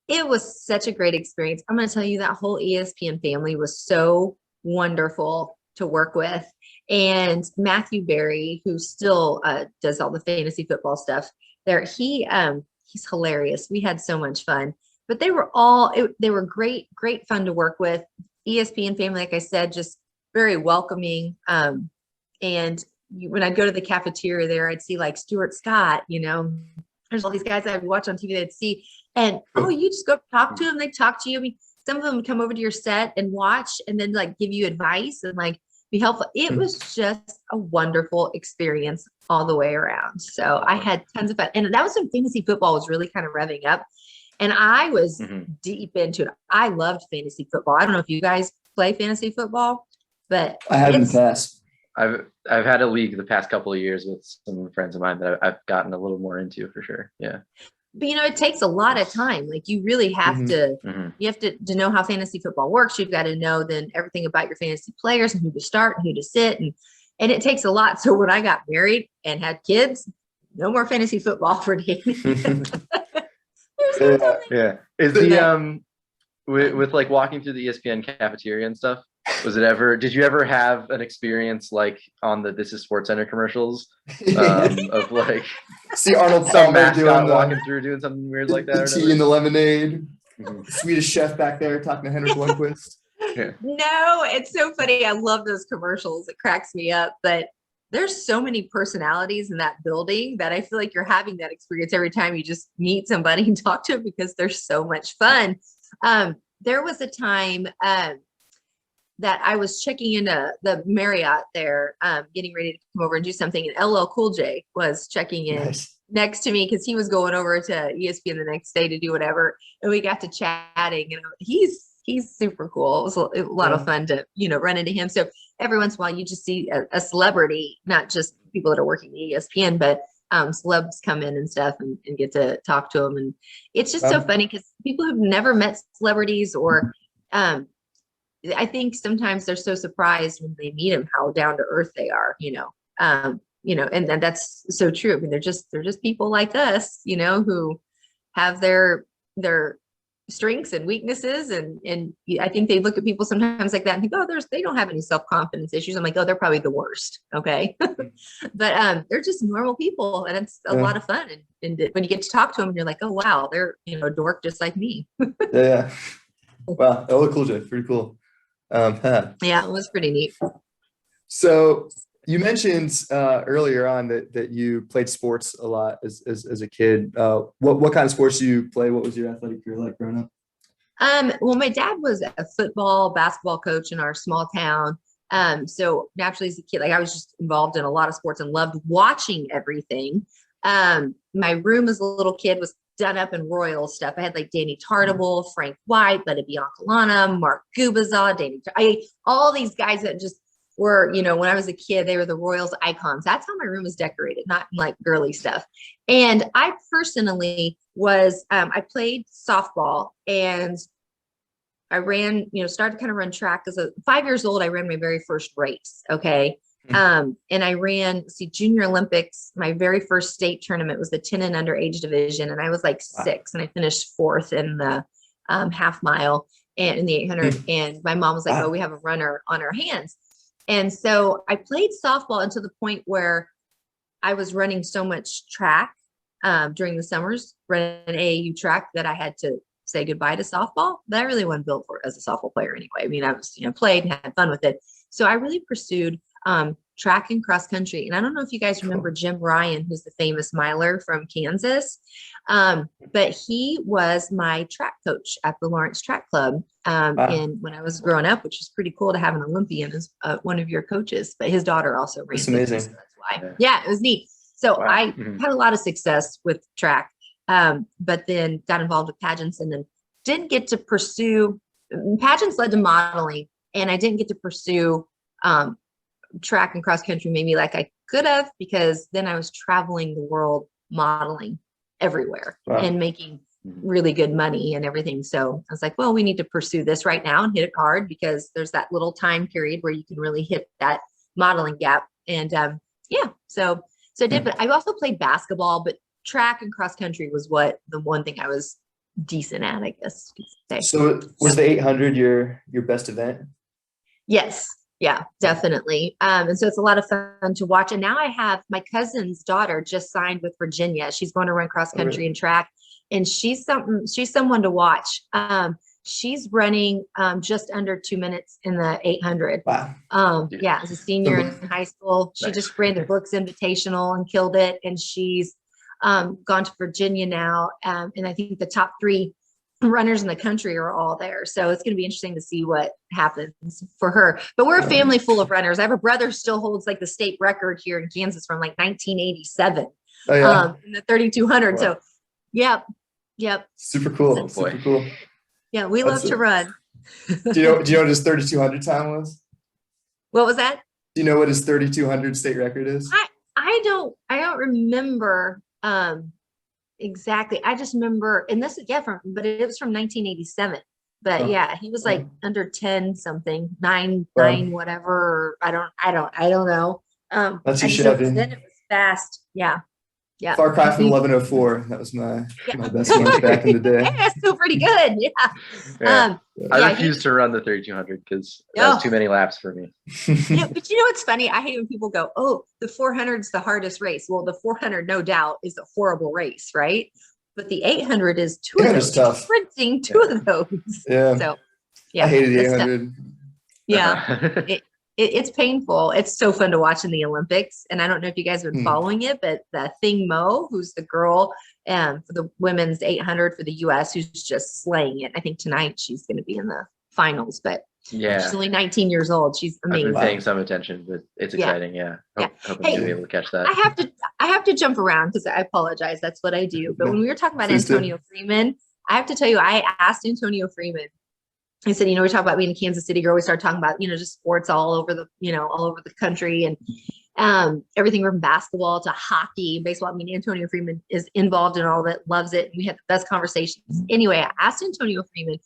it was such a great experience. I'm going to tell you, that whole ESPN family was so wonderful to work with. And Matthew Berry, who still does all the fantasy football stuff there, he's hilarious. We had so much fun. But they were they were great fun to work with. ESPN family, like I said, just very welcoming. And when I'd go to the cafeteria there, I'd see like Stuart Scott, there's all these guys that I'd watch on TV that I'd see. And, you just go talk to them. They talk to you. I mean, some of them would come over to your set and watch and then like give you advice and like be helpful. It was just a wonderful experience all the way around. So I had tons of fun. And that was when fantasy football was really kind of revving up. And I was deep into it. I loved fantasy football. I don't know if you guys play fantasy football, but
I have in the past.
I've had a league the past couple of years with some friends of mine that I've gotten a little more into for sure. Yeah.
But it takes a lot of time. Like you really have to, you have to know how fantasy football works. You've got to know then everything about your fantasy players and who to start and who to sit. And it takes a lot. So when I got married and had kids, no more fantasy football for Danny.
Yeah. Is the with like walking through the ESPN cafeteria and stuff, did you ever have an experience like on the This Is Sports Center commercials of like
see Arnold
some
Palmer
mascot walking through doing something weird like that?
The tea and the lemonade. Swedish chef back there talking to Henrik Lundqvist.
Yeah.
No, it's so funny. I love those commercials. It cracks me up. But there's so many personalities in that building that I feel like you're having that experience every time you just meet somebody and talk to them because they're so much fun. There was a time that I was checking into the Marriott there, getting ready to come over and do something, and LL Cool J was checking in next to me because he was going over to ESPN the next day to do whatever, and we got to chatting, and he's super cool. It was a lot of fun to run into him. So every once in a while you just see a celebrity, not just people that are working at ESPN, but celebs come in and stuff and get to talk to them. And it's just so funny because people who've never met celebrities or I think sometimes they're so surprised when they meet them, how down to earth they are, and that's so true. I mean, they're just people like us, who have their strengths and weaknesses. And I think they look at people sometimes like that and think, oh, they don't have any self-confidence issues. I'm like, oh, they're probably the worst. Okay. But they're just normal people, and it's a lot of fun. And when you get to talk to them, you're like, oh, wow, they're, a dork just like me.
Yeah. Wow. Oh, cool, Jeff. Pretty cool.
Yeah, it was pretty neat.
So you mentioned earlier on that you played sports a lot as a kid. What kind of sports do you play? What was your athletic career like growing up?
Well, my dad was a football, basketball coach in our small town. So naturally as a kid, like I was just involved in a lot of sports and loved watching everything. My room as a little kid was done up in royal stuff. I had like Danny Tartable, Frank White, Betta Biancalana, Mark Gubazaw, all these guys that just were, when I was a kid, they were the Royals icons. That's how my room was decorated, not like girly stuff. And I personally was, I played softball, and I ran, started to kind of run track as a 5 years old. I ran my very first race. Okay. And I ran, Junior Olympics. My very first state tournament was the 10 and under age division. And I was like 6, and I finished 4th in the half mile and in the 800. And my mom was like, oh, we have a runner on our hands. And so I played softball until the point where I was running so much track during the summers, running AAU track, that I had to say goodbye to softball. That I really wasn't built for as a softball player anyway. I mean, I was, played and had fun with it. So I really pursued track and cross country. And I don't know if you guys remember Jim Ryan, who's the famous miler from Kansas. But he was my track coach at the Lawrence Track Club. And when I was growing up, which is pretty cool to have an Olympian as one of your coaches, but his daughter also ran.
That's amazing.
So that's why. Yeah, it was neat. So I had a lot of success with track, but then got involved with pageants, and then didn't get to pursue pageants. Led to modeling, and I didn't get to pursue track and cross country maybe like I could have, because then I was traveling the world modeling everywhere and making really good money and everything. So I was like, well, we need to pursue this right now and hit it hard, because there's that little time period where you can really hit that modeling gap. And so I did. But I also played basketball, but track and cross country was the one thing I was decent at, I guess you could say.
So was the 800 your best event?
Yes. Yeah, definitely. And so it's a lot of fun to watch. And now I have my cousin's daughter just signed with Virginia. She's going to run cross country and track, and she's someone to watch. She's running just under 2 minutes in the 800.
Wow.
Yeah, as a senior in high school, she just ran the Brooks Invitational and killed it. And she's gone to Virginia now. And I think the top 3 runners in the country are all there. So it's going to be interesting to see what happens for her. But we're a family full of runners. I have a brother who still holds like the state record here in Kansas from like 1987 in the 3,200. Wow. So yep.
Super cool. Super cool.
Yeah, we love to run.
Do you know what his 3,200 time was?
What was that? Do
you know what his 3,200 state record is?
I don't remember exactly. I just remember, and this, but it was from 1987. But he was like under 10 something, 9, whatever. I don't know.
That's your Chevy.
Then it was fast. Yeah.
Far cry from 1104. That was my best one back in the day.
That's still pretty good. Yeah.
I refuse to run the 3,200 because that's too many laps for me.
But what's funny? I hate when people go, "Oh, the 400 is the hardest race." Well, the 400, no doubt, is a horrible race, right? But the 800 is two of those.
Tough.
Sprinting two of those.
Yeah.
So,
I hated the 800.
Yeah. It's painful. It's so fun to watch in the Olympics. And I don't know if you guys have been following it, but the Thing Mo, who's the girl for the women's 800 for the U.S., who's just slaying it. I think tonight she's going to be in the finals, but she's only 19 years old. She's amazing.
I've been paying some attention, but it's exciting. Yeah. Hope I'm going to be able to catch that.
I have to jump around because I apologize. That's what I do. But when we were talking about Antonio Freeman, I have to tell you, I asked Antonio Freeman. I said, we talk about being a Kansas City girl. We started talking about, just sports all over the country, and everything from basketball to hockey, baseball. I mean, Antonio Freeman is involved in all of it, loves it. We had the best conversations. Anyway, I asked Antonio Freeman,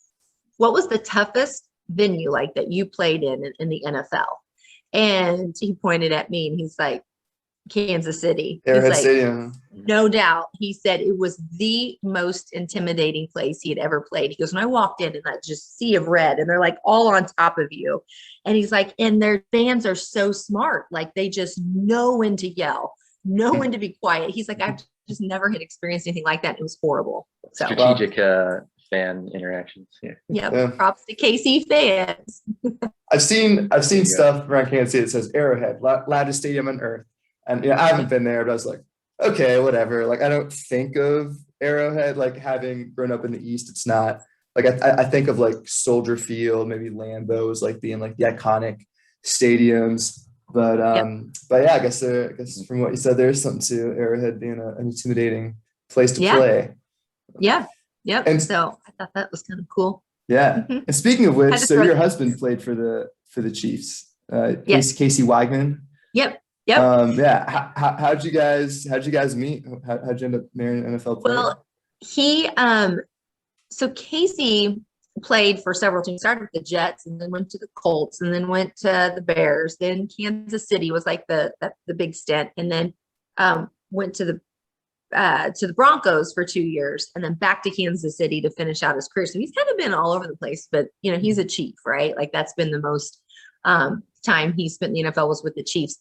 what was the toughest venue like that you played in the NFL? And he pointed at me and he's like, Kansas City. He's
Arrowhead
like,
Stadium.
no doubt. He said it was the most intimidating place he had ever played. He goes, when I walked in and that just sea of red and they're like all on top of you. And he's like, and their fans are so smart. Like they just know when to yell, know when to be quiet. He's like, I've just never had experienced anything like that. It was horrible. So
Strategic fan interactions. Yeah.
yeah. Props to KC fans.
I've seen stuff around Kansas City that says Arrowhead, loudest stadium on earth. And I haven't been there, but I was like, okay, whatever. Like I don't think of Arrowhead like having grown up in the East. It's not like I think of like Soldier Field, maybe Lambeau as like being like the iconic stadiums. But yeah, I guess from what you said, there's something to Arrowhead being an intimidating place to play.
Yeah. Yep.
And
so I thought that was kind of cool.
Yeah.
Mhm.
And speaking of which, so your husband
yes.
played for the Chiefs.
Yes.
Casey Weigman.
Yep.
Yeah. How'd you guys meet? How'd you end up marrying an NFL player?
Well, he so Casey played for several teams, started with the Jets and then went to the Colts and then went to the Bears. Then Kansas City was like the big stint, and then went to the Broncos for 2 years and then back to Kansas City to finish out his career. So he's kind of been all over the place, but he's a Chief, right? Like that's been the most time he spent in the NFL was with the Chiefs.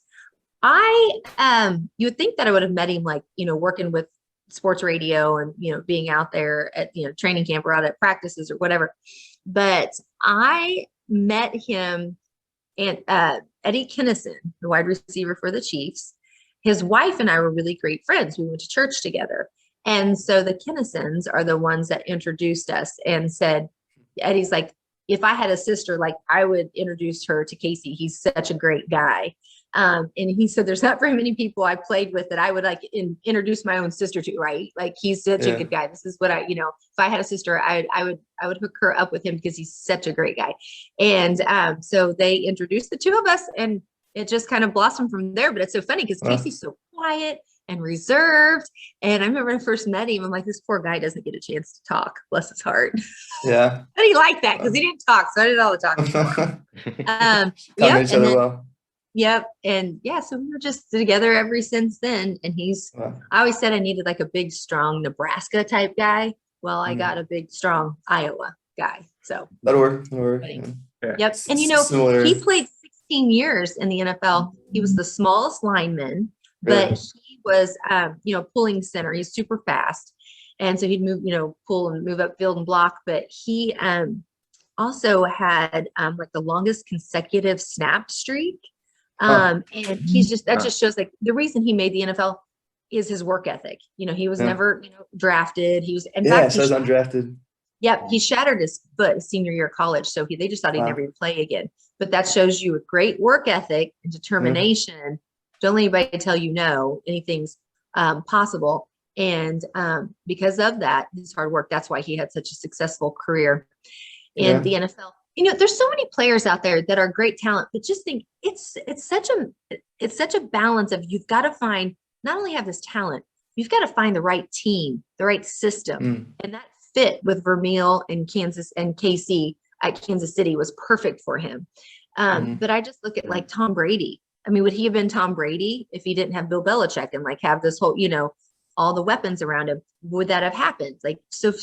You would think that I would have met him like, working with sports radio and, being out there at, training camp or out at practices or whatever. But I met him and Eddie Kinnison, the wide receiver for the Chiefs. His wife and I were really great friends. We went to church together. And so the Kinnisons are the ones that introduced us and said, Eddie's like, if I had a sister, like I would introduce her to Casey. He's such a great guy. And he said, there's not very many people I played with that I would like introduce my own sister to, right? Like he's such a good guy. This is what if I had a sister, I would hook her up with him because he's such a great guy. And so they introduced the two of us and it just kind of blossomed from there. But it's so funny because Casey's so quiet and reserved. And I remember when I first met him, I'm like, this poor guy doesn't get a chance to talk. Bless his heart.
Yeah.
But he liked that because he didn't talk. So I did all the talking.
Each other well.
Yep. And yeah, so we were just together ever since then. And I always said I needed like a big, strong Nebraska type guy. Well, I got a big, strong Iowa guy. So
that'll work.
Yeah. Yep. And he played 16 years in the NFL. He was the smallest lineman, but he was, pulling center. He's super fast. And so he'd move, pull and move up field and block. But he also had like the longest consecutive snap streak. And he's just shows like the reason he made the NFL is his work ethic. He was never, drafted. He was, in fact,
says undrafted.
Yep. He shattered his foot his senior year of college. So they just thought he'd never even play again. But that shows you a great work ethic and determination. Don't let anybody tell you no, anything's possible. And because of that, his hard work, that's why he had such a successful career in the NFL. There's so many players out there that are great talent, but just think it's such a balance of you've got to not only have this talent, you've got to find the right team, the right system. And that fit with Vermeil and Kansas and KC at Kansas City was perfect for him. But I just look at like Tom Brady. I mean, would he have been Tom Brady if he didn't have Bill Belichick and like have this whole, all the weapons around him? Would that have happened? Like, so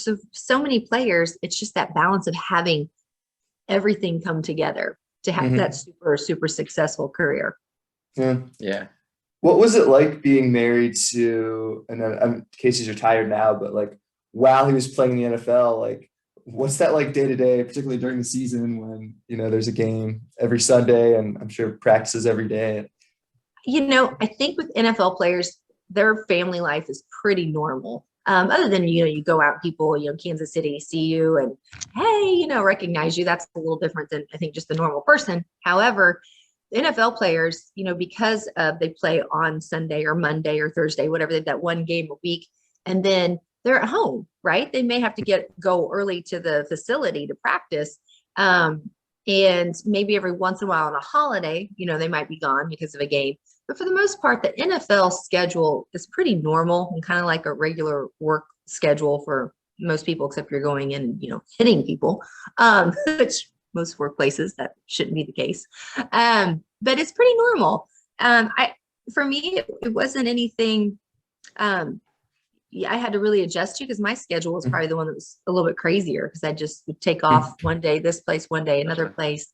many players, it's just that balance of having everything come together to have that super, super successful career.
Yeah.
What was it like being married to, and Casey's retired now, but like while he was playing in the NFL, like what's that like day to day, particularly during the season when, there's a game every Sunday and I'm sure practices every day?
I think with NFL players, their family life is pretty normal. Other than, you go out, people, Kansas City see you and, hey, recognize you. That's a little different than I think just the normal person. However, the NFL players, because they play on Sunday or Monday or Thursday, whatever, they've got one game a week, and then they're at home, right? They may have to go early to the facility to practice. And maybe every once in a while on a holiday, they might be gone because of a game. But for the most part, the NFL schedule is pretty normal and kind of like a regular work schedule for most people, except you're going in and, hitting people, which most workplaces that shouldn't be the case. But it's pretty normal. for me, it wasn't anything I had to really adjust to, because my schedule was probably the one that was a little bit crazier, because I just would take off one day this place, one day another place.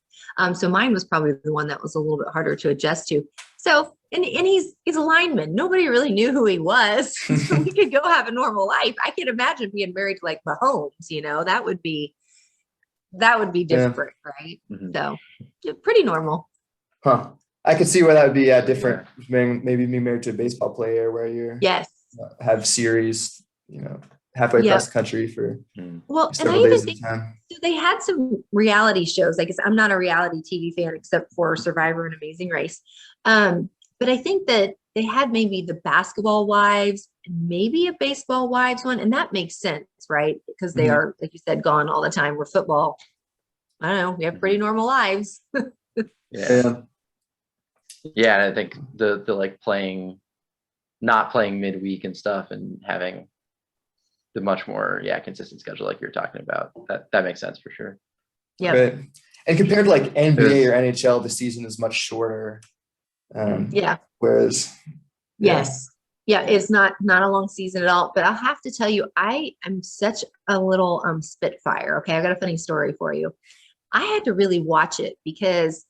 So mine was probably the one that was a little bit harder to adjust to. So, and he's a lineman. Nobody really knew who he was. So we could go have a normal life. I can imagine being married to like Mahomes, that would be different, right? So pretty normal.
Huh. I could see where that would be different. Maybe being married to a baseball player where you're
Yes.
Have series, halfway across the country for several days at a time.
So they had some reality shows. I guess I'm not a reality TV fan except for Survivor and Amazing Race. But I think that they had maybe the basketball wives and maybe a baseball wives one. And that makes sense, right? Because they are, like you said, gone all the time. We're football. I don't know. We have pretty normal lives.
Yeah. Yeah. And I think the like not playing midweek and stuff and having the much more consistent schedule like you're talking about, that makes sense for sure.
Yeah.
Right. And compared to like NBA or NHL, the season is much shorter. Whereas
it's not a long season at all. But I'll have to tell you, I am such a little spitfire. Okay, I got a funny story for you. I had to really watch it because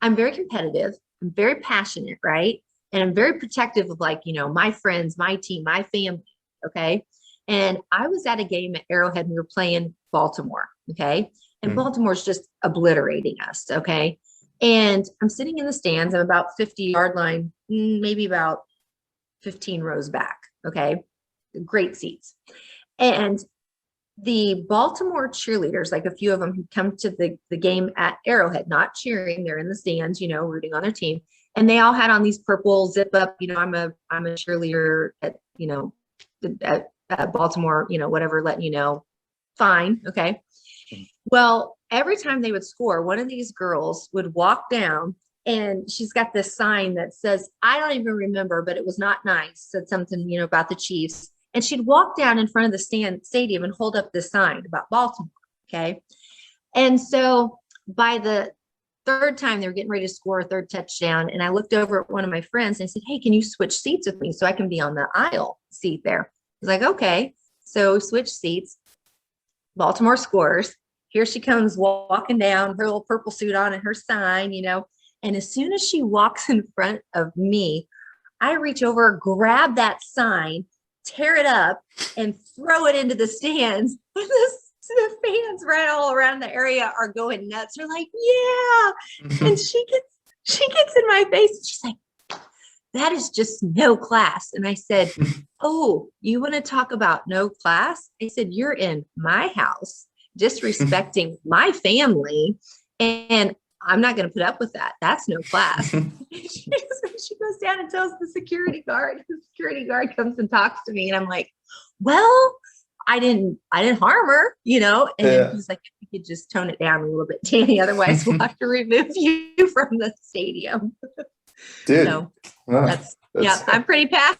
I'm very competitive, I'm very passionate, right? And I'm very protective of my friends, my team, my family. Okay. And I was at a game at Arrowhead and we were playing Baltimore. Okay. And Baltimore's just obliterating us. Okay. And I'm sitting in the stands. I'm about 50-yard line, maybe about 15 rows back. Okay. Great seats. And the Baltimore cheerleaders, like a few of them who come to the game at Arrowhead, not cheering, they're in the stands, rooting on their team. And they all had on these purple zip up, I'm a cheerleader at, at Baltimore, whatever, letting fine. Okay. Well, every time they would score, one of these girls would walk down and she's got this sign that says, I don't even remember, but it was not nice. Said something, about the Chiefs. And she'd walk down in front of the stadium and hold up this sign about Baltimore. Okay. And so by the third time they were getting ready to score a third touchdown. And I looked over at one of my friends and I said, hey, can you switch seats with me so I can be on the aisle seat there? He's like, okay. So switch seats. Baltimore scores. Here she comes walking down, her little purple suit on and her sign, and as soon as she walks in front of me, I reach over, grab that sign, tear it up and throw it into the stands. And the fans right all around the area are going nuts. They're like, yeah. And she gets in my face and she's like, that is just no class. And I said, oh, you want to talk about no class? I said, you're in my house, disrespecting my family. And I'm not going to put up with that. That's no class. She goes down and tells the security guard. The security guard comes and talks to me. And I'm like, well, I didn't harm her, And then he's like, if you could just tone it down a little bit, Danny, otherwise we'll have to remove you from the stadium.
Dude.
So that's I'm pretty
passionate.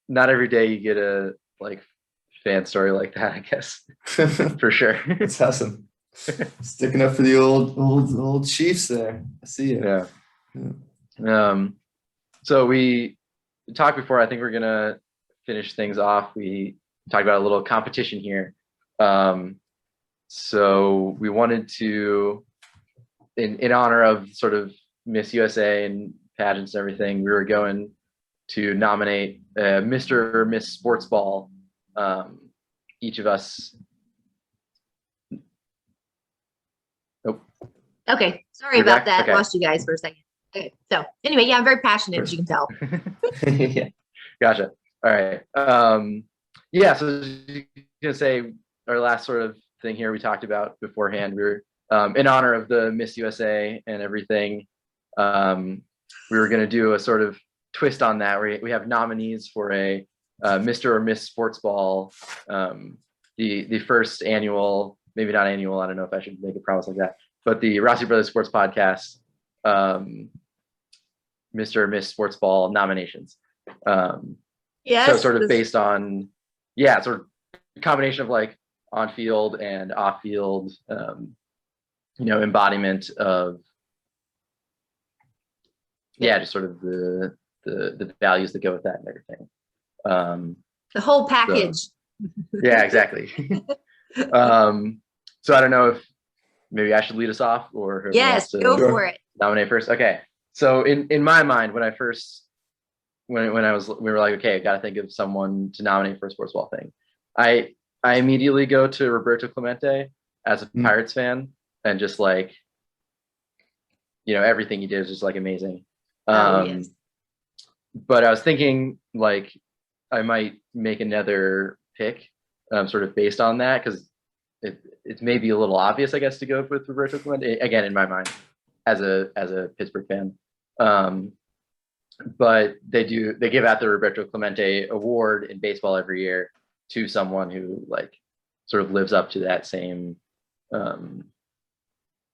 Not every day you get a fan story like that, I guess. For sure.
That's awesome. Sticking up for the old Chiefs there. I see you.
Yeah. So we talked before, I think we're gonna finish things off. We talked about a little competition here. So we wanted to, in honor of sort of Miss USA and pageants and everything, we were going to nominate Mr. or Miss Sports Ball. Each of us. Nope.
Okay. Sorry about that. Okay. Lost you guys for a second. Okay. So anyway, I'm very passionate, as you can tell.
Yeah. Gotcha. All right. So I was gonna say our last sort of thing here we talked about beforehand. We were in honor of the Miss USA and everything. We were gonna do a sort of twist on that. We have nominees for a Mr. or Miss Sports Ball, the first annual, maybe not annual, I don't know if I should make a promise like that, but the Rossi Brothers Sports Podcast, Mr. or Miss Sports Ball nominations.
Yes.
So sort of based on, sort of a combination of on field and off field, embodiment of yeah, just sort of the values that go with that and everything.
The whole package.
Yeah, exactly. So I don't know if maybe I should lead us off or whoever
Yes,
wants to
go for it.
nominate first. Okay. So in my mind, when we were like, okay, I got to think of someone to nominate for a Sports Wall thing. I immediately go to Roberto Clemente as a Pirates fan, and just like, everything he did is just like amazing.
Yes.
But I was thinking like I might make another pick, sort of based on that, because it's maybe a little obvious, I guess, to go with Roberto Clemente again in my mind as a Pittsburgh fan. But they give out the Roberto Clemente Award in baseball every year to someone who like sort of lives up to that same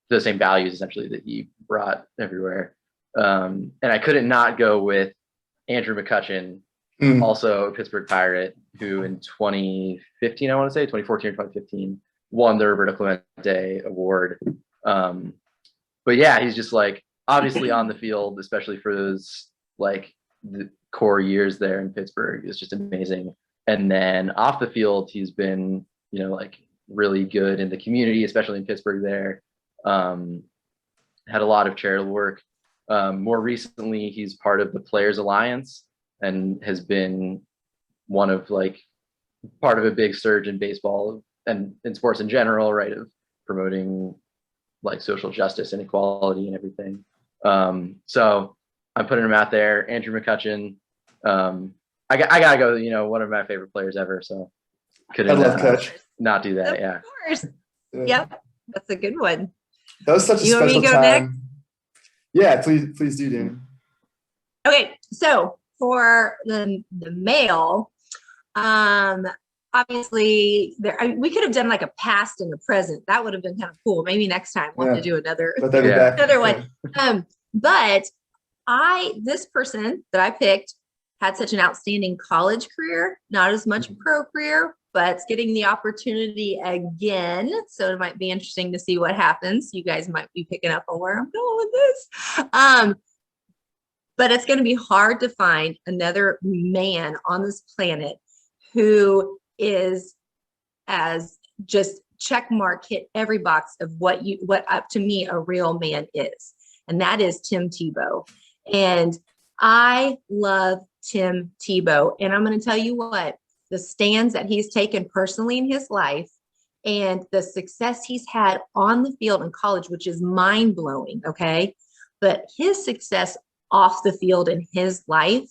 the same values essentially that he brought everywhere. And I couldn't not go with Andrew McCutchen, also a Pittsburgh Pirate, who in 2015, I want to say 2014 or 2015, won the Roberto Clemente Award. But yeah, he's just like obviously on the field, especially for those like the core years there in Pittsburgh, is just amazing. And then off the field, he's been, like really good in the community, especially in Pittsburgh there. Had a lot of charitable work. More recently, he's part of the Players Alliance and has been one of like part of a big surge in baseball and in sports in general, right? Of promoting like social justice and equality and everything. So I'm putting him out there. Andrew McCutchen. I gotta go, one of my favorite players ever. So couldn't not do that. Yeah.
Of course. Yep. That's a good one.
That was such a special time. Next? Yeah, please do, Danny.
Okay, so for the male, obviously we could have done like a past and a present. That would have been kind of cool. Maybe next time we'll have to do another one. But this person that I picked had such an outstanding college career, not as much pro career, but it's getting the opportunity again. So it might be interesting to see what happens. You guys might be picking up on where I'm going with this. But it's going to be hard to find another man on this planet who is as just check mark, hit every box of what up to me a real man is. And that is Tim Tebow. And I love Tim Tebow. And I'm going to tell you what, the stands that he's taken personally in his life and the success he's had on the field in college, which is mind blowing. Okay. But his success off the field in his life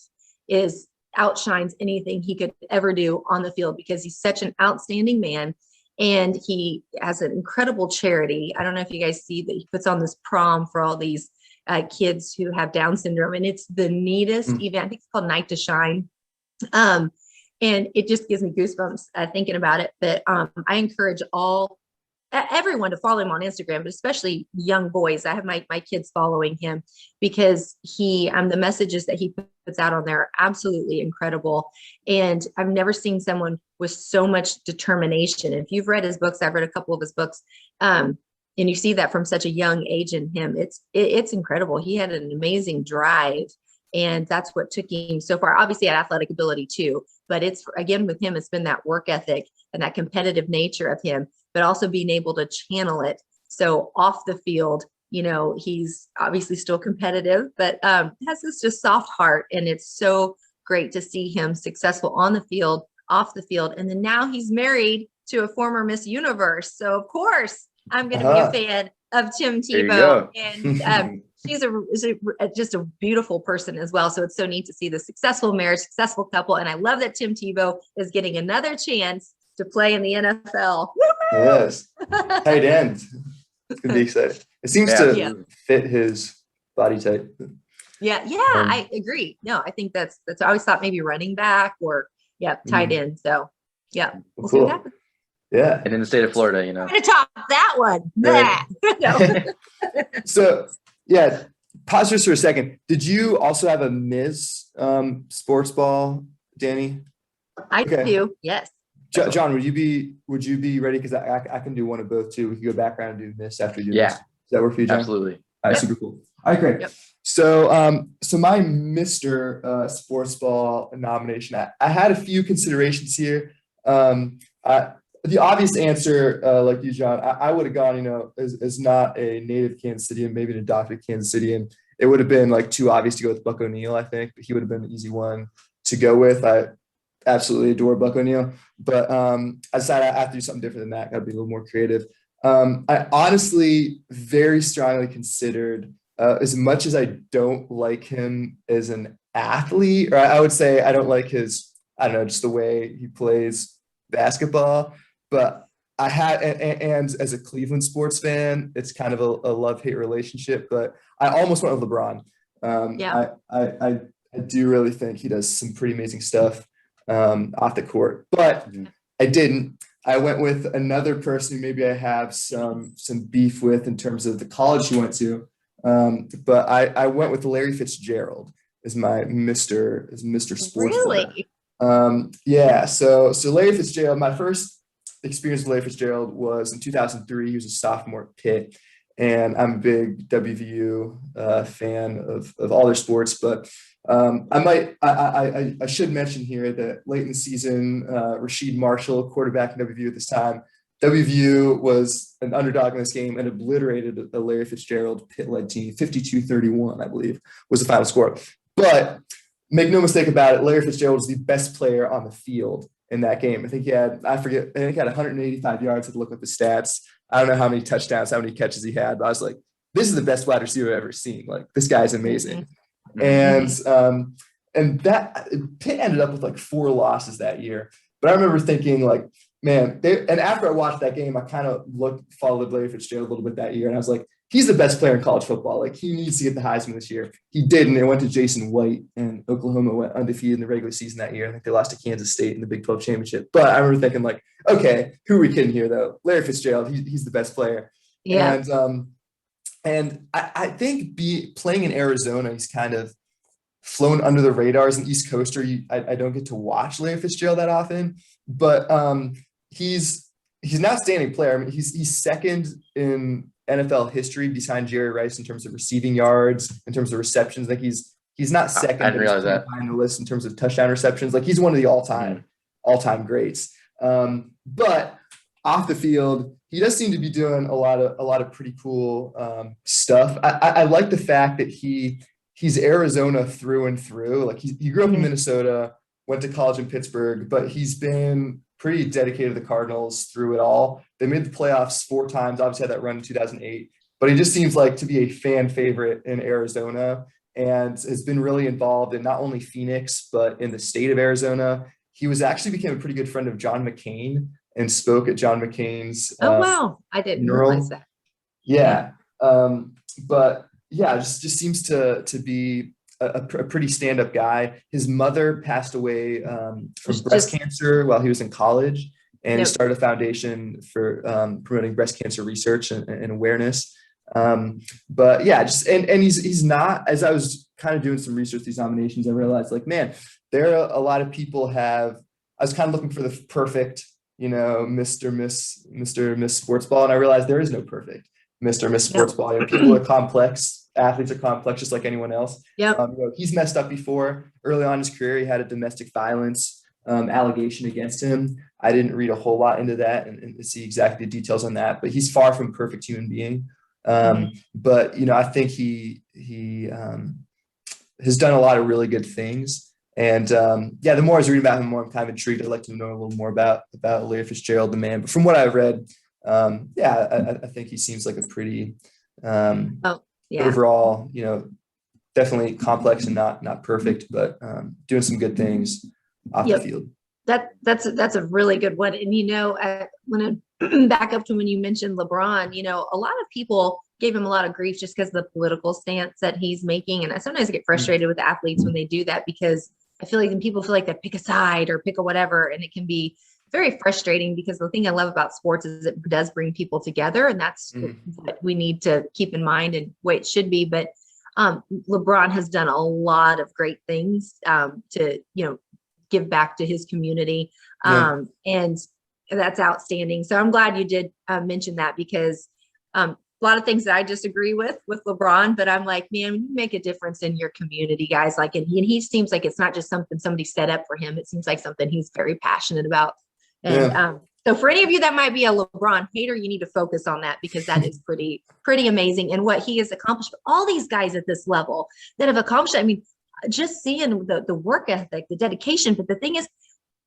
outshines anything he could ever do on the field, because he's such an outstanding man. And he has an incredible charity. I don't know if you guys see that he puts on this prom for all these kids who have Down syndrome. And it's the neatest event. I think it's called Night to Shine. And it just gives me goosebumps thinking about it. But I encourage everyone to follow him on Instagram, but especially young boys. I have my kids following him because the messages that he puts out on there are absolutely incredible. And I've never seen someone with so much determination. If you've read his books, I've read a couple of his books, and you see that from such a young age in him. It's incredible. He had an amazing drive, and that's what took him so far. Obviously, had athletic ability too, but with him, it's been that work ethic and that competitive nature of him, but also being able to channel it. So off the field, he's obviously still competitive, but has this just soft heart. And it's so great to see him successful on the field, off the field. And then now he's married to a former Miss Universe. So of course I'm going to be a fan of Tim Tebow. And she's just a beautiful person as well. So it's so neat to see the successful marriage, successful couple. And I love that Tim Tebow is getting another chance to play in the NFL.
Yes. Tight end. It's going to be exciting. It seems to fit his body type.
Yeah. I agree. No, I think that's I always thought maybe running back or tight end. So we'll see what happens.
Yeah.
And in the state of Florida,
I'm going to top that one.
Right. So pause just for a second. Did you also have a Ms. Sports Ball, Danny?
I do. Yes.
John, would you be ready? Because I can do one of both too. We can go back around and do Miss after you do Miss. Does that work for you, John?
Absolutely.
All right,
Yep.
super cool. All right, great.
Yep.
So my Mr. Sports Ball nomination, I had a few considerations here. The obvious answer, like you, John, I would have gone, as not a native Kansas Citian, maybe an adopted Kansas Citian. It would have been like too obvious to go with Buck O'Neil, I think, but he would have been an easy one to go with. I absolutely adore Buck O'Neil, but I decided I have to do something different than that. Got to be a little more creative. I honestly very strongly considered, as much as I don't like him as an athlete, or I would say I don't like his, I don't know, just the way he plays basketball, but I had, and as a Cleveland sports fan, it's kind of a love-hate relationship, but I almost went with LeBron.
Yeah.
I do really think he does some pretty amazing stuff off the court, but I didn't. I went with another person who maybe I have some beef with in terms of the college he went to. But I went with Larry Fitzgerald as my Mr. Sports Ball.
Really?
Yeah. So Larry Fitzgerald, my first experience with Larry Fitzgerald was in 2003. He was a sophomore at Pitt, and I'm a big WVU fan of all their sports. But I should mention here that late in the season, Rasheed Marshall, quarterback in WVU at this time, WVU was an underdog in this game and obliterated a Larry Fitzgerald Pitt-led team, 52-31, I believe, was the final score. But make no mistake about it, Larry Fitzgerald was the best player on the field in that game. I think he had 185 yards. I had to look up the stats. I don't know how many touchdowns, how many catches he had, but I was like, this is the best wide receiver I've ever seen. Like, this guy's amazing. And that Pitt ended up with like 4 losses that year. But I remember thinking like, man, and after I watched that game, I kind of followed Larry Fitzgerald a little bit that year. And I was like, he's the best player in college football. Like, he needs to get the Heisman this year. He didn't. It went to Jason White, and Oklahoma went undefeated in the regular season that year. I think they lost to Kansas State in the Big 12 championship. But I remember thinking like, okay, who are we kidding here though? Larry Fitzgerald, he's the best player.
Yeah.
And I think playing in Arizona, he's kind of flown under the radar as an East Coaster. I don't get to watch Larry Fitzgerald that often, but he's an outstanding player. I mean, he's second in NFL history behind Jerry Rice in terms of receiving yards, in terms of receptions. Like he's not second,
I didn't realize that.
behind the list in terms of touchdown receptions. Like, he's one of the all-time greats. But off the field, he does seem to be doing a lot of pretty cool stuff. I like the fact that he's Arizona through and through. Like, he grew up in Minnesota, went to college in Pittsburgh, but he's been pretty dedicated to the Cardinals through it all. They made the playoffs 4 times, obviously had that run in 2008, but he just seems like to be a fan favorite in Arizona and has been really involved in not only Phoenix, but in the state of Arizona. He became a pretty good friend of John McCain and spoke at John McCain's.
Oh, wow. I didn't realize that.
Yeah. But yeah, just seems to be a pretty stand-up guy. His mother passed away from breast cancer while he was in college, and he started a foundation for promoting breast cancer research and awareness. But yeah, and he's not, as I was kind of doing some research these nominations, I realized like, man, there are a lot of people I was kind of looking for the perfect, Mr. Miss Sports Ball, and I realized there is no perfect Mr. Miss Sports Ball. People are complex. Athletes are complex, just like anyone else.
Yeah.
He's messed up before. Early on in his career, he had a domestic violence allegation against him. I didn't read a whole lot into that and see exactly the details on that, but he's far from a perfect human being. But I think he has done a lot of really good things. And the more I was reading about him, the more I'm kind of intrigued. I'd like to know a little more about Larry Fitzgerald, the man. But from what I've read, I think he seems like a pretty overall, definitely complex and not perfect, but doing some good things off the field.
That's a really good one. And I want to back up to when you mentioned LeBron. A lot of people gave him a lot of grief just because of the political stance that he's making. And I sometimes get frustrated with athletes when they do that, because I feel like when people feel like they pick a side or pick a whatever, and it can be very frustrating, because the thing I love about sports is it does bring people together, and that's what we need to keep in mind and what it should be. But LeBron has done a lot of great things to give back to his community, and that's outstanding. So I'm glad you did mention that, because a lot of things that I disagree with LeBron, but I'm like, man, you make a difference in your community, guys. Like, and he seems like it's not just something somebody set up for him. It seems like something he's very passionate about. And so for any of you that might be a LeBron hater, you need to focus on that, because that is pretty amazing. And what he has accomplished, all these guys at this level that have accomplished, I mean, just seeing the work ethic, the dedication. But the thing is,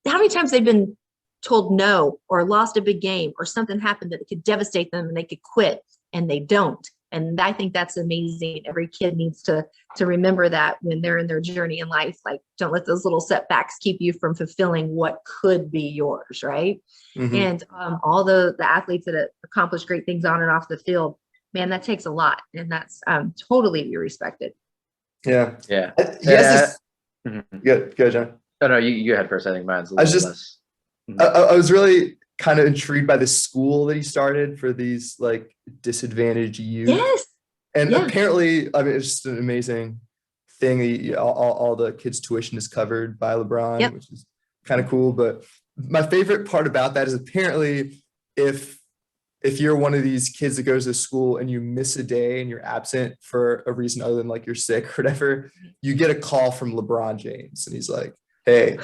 how many times they've been told no, or lost a big game, or something happened that it could devastate them and they could quit, and they don't. And I think that's amazing. Every kid needs to remember that when they're in their journey in life. Like, don't let those little setbacks keep you from fulfilling what could be yours, right?
Mm-hmm.
And all the athletes that have accomplished great things on and off the field, man, that takes a lot, and that's totally be respected.
Yeah.
Yes.
Go, John.
Oh no, you go ahead first. I think mine's a little less.
I was really kind of intrigued by the school that he started for these like disadvantaged youth.
Yes.
And apparently, I mean, it's just an amazing thing. All the kids' tuition is covered by LeBron, which is kind of cool. But my favorite part about that is apparently if you're one of these kids that goes to school and you miss a day and you're absent for a reason other than like you're sick or whatever, you get a call from LeBron James, and he's like, "Hey,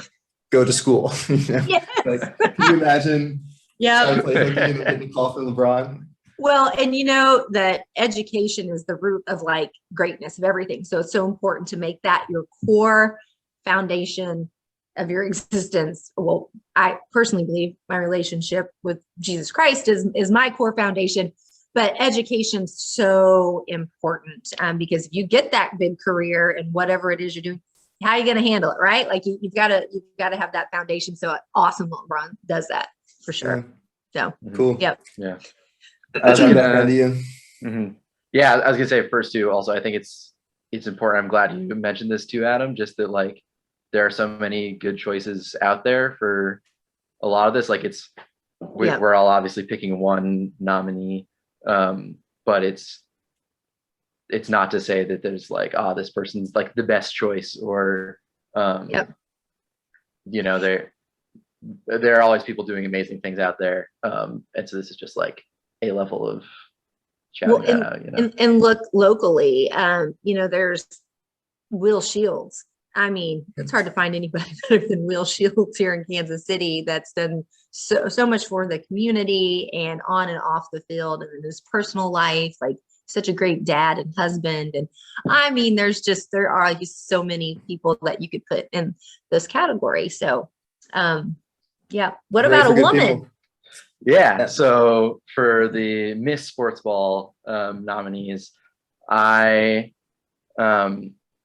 go to school."
Yes.
Like, can you imagine?
Yeah.
Getting a call from LeBron.
Well, and you know that education is the root of like greatness of everything. So it's so important to make that your core foundation of your existence. Well, I personally believe my relationship with Jesus Christ is my core foundation, but education's so important because if you get that big career and whatever it is you're doing, how are you going to handle it, right? Like you've got to have that foundation. So awesome, LeBron does that for sure. So
cool.
Yep.
Yeah.
I was
gonna say first too. Also, I think it's important. I'm glad you mentioned this too, Adam. Just that like there are so many good choices out there for a lot of this. Like we're all obviously picking one nominee, but it's not to say that there's like, this person's like the best choice, or you know, there are always people doing amazing things out there, and so this is just like a level of shouting that out, you know.
And look locally, you know, there's Will Shields. I mean, it's hard to find anybody better than Will Shields here in Kansas City that's done so much for the community and on and off the field and in his personal life, like such a great dad and husband. And I mean, there are just so many people that you could put in this category. So what about a woman?
People.
Yeah, so for the Miss Sports Ball nominees, I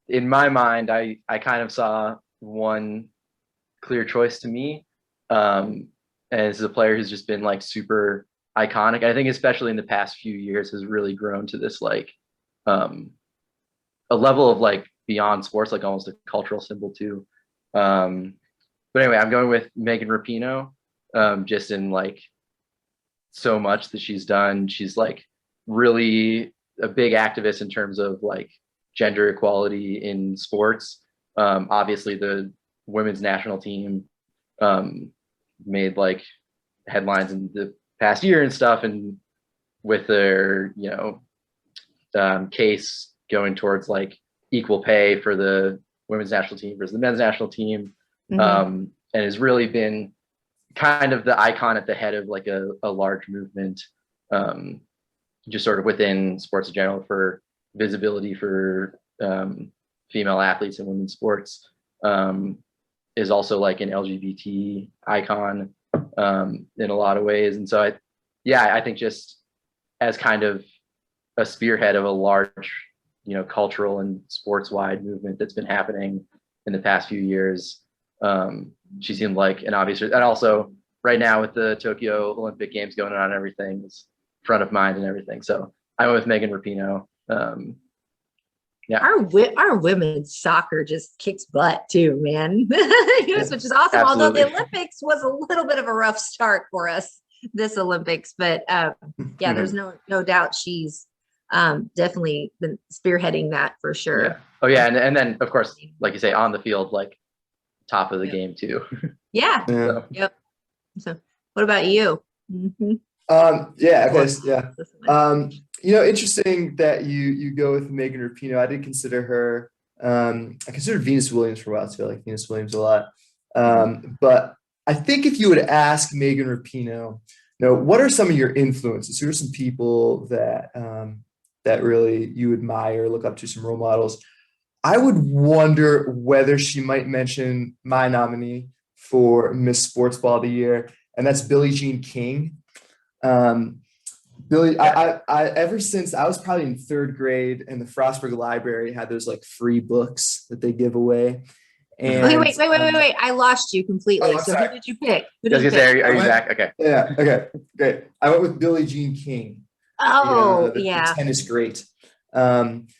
in my mind, I kind of saw one clear choice to me, as a player who's just been like super iconic. I think especially in the past few years has really grown to this like a level of like beyond sports, like almost a cultural symbol too. But anyway, I'm going with Megan Rapinoe, just in like so much that she's done. She's like really a big activist in terms of like gender equality in sports. Obviously the women's national team made like headlines in the past year and stuff, and with their case going towards like equal pay for the women's national team versus the men's national team, and has really been kind of the icon at the head of like a large movement, just sort of within sports in general, for visibility for female athletes in women's sports, is also like an LGBT icon in a lot of ways. And so I think just as kind of a spearhead of a large, cultural and sports wide movement that's been happening in the past few years, she seemed like an obvious, and also right now with the Tokyo Olympic Games going on and everything, is front of mind and everything. So I went with Megan Rapinoe.
Our women's soccer just kicks butt too, man. Which is awesome.
Absolutely.
Although the Olympics was a little bit of a rough start for us this Olympics, but there's no doubt she's definitely been spearheading that for sure.
Yeah. Oh yeah, and then of course, like you say, on the field, like top of the game too.
Yeah. Yep. So what about you?
I Interesting that you go with Megan Rapinoe. I did consider her. I considered Venus Williams for a while too. I like Venus Williams a lot. But I think if you would ask Megan Rapinoe, what are some of your influences? Who are some people that really you admire, look up to, some role models? I would wonder whether she might mention my nominee for Miss Sports Ball of the Year, and that's Billie Jean King. Billy, I ever since I was probably in third grade, and the Frostburg Library had those like free books that they give away. And
Wait. I lost you completely.
Oh,
So
sorry.
who did you pick?
I was gonna say, are you back? Okay.
Yeah. Okay. Great. I went with Billie Jean King.
Oh,
the
yeah.
tennis great.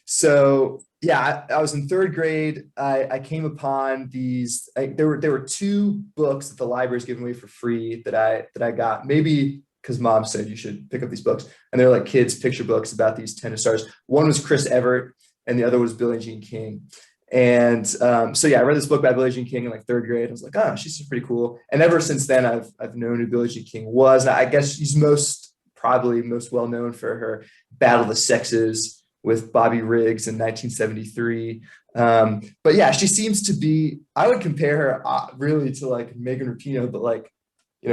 So yeah, I was in third grade. I came upon these. There were two books that the library is giving away for free that I got. Maybe because mom said you should pick up these books, and they're like kids' picture books about these tennis stars. One was Chris Evert, and the other was Billie Jean King. And so yeah, I read this book by Billie Jean King in like third grade. I was like, oh, she's pretty cool. And ever since then, I've known who Billie Jean King was. I guess she's probably most well known for her Battle of the Sexes with Bobby Riggs in 1973. But yeah, she seems to be. I would compare her really to like Megan Rapinoe, but like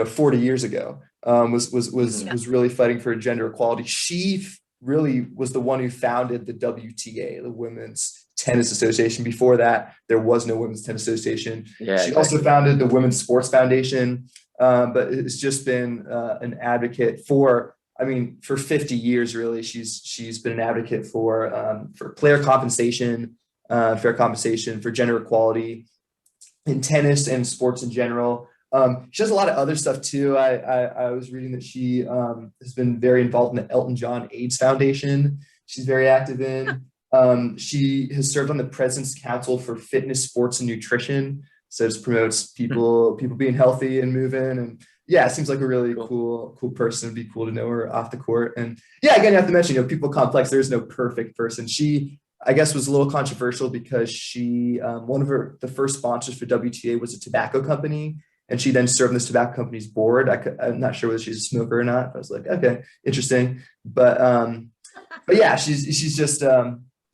40 years ago. Was really fighting for gender equality. She really was the one who founded the WTA, the Women's Tennis Association. Before that, there was no Women's Tennis Association.
Yeah,
she also founded the Women's Sports Foundation, but it's just been an advocate for 50 years, really. She's been an advocate for player compensation, fair compensation, for gender equality in tennis and sports in general. She does a lot of other stuff too. I was reading that she has been very involved in the Elton John AIDS Foundation. She's very active in. She has served on the President's Council for Fitness, Sports, and Nutrition. So it promotes people being healthy and moving. And yeah, it seems like a really cool person. It'd be cool to know her off the court. And yeah, again, you have to mention, people complex. There's no perfect person. She, I guess, was a little controversial because she, one of the first sponsors for WTA was a tobacco company. And she then served on this tobacco company's board. I'm not sure whether she's a smoker or not. I was like, okay, interesting. But yeah, she's just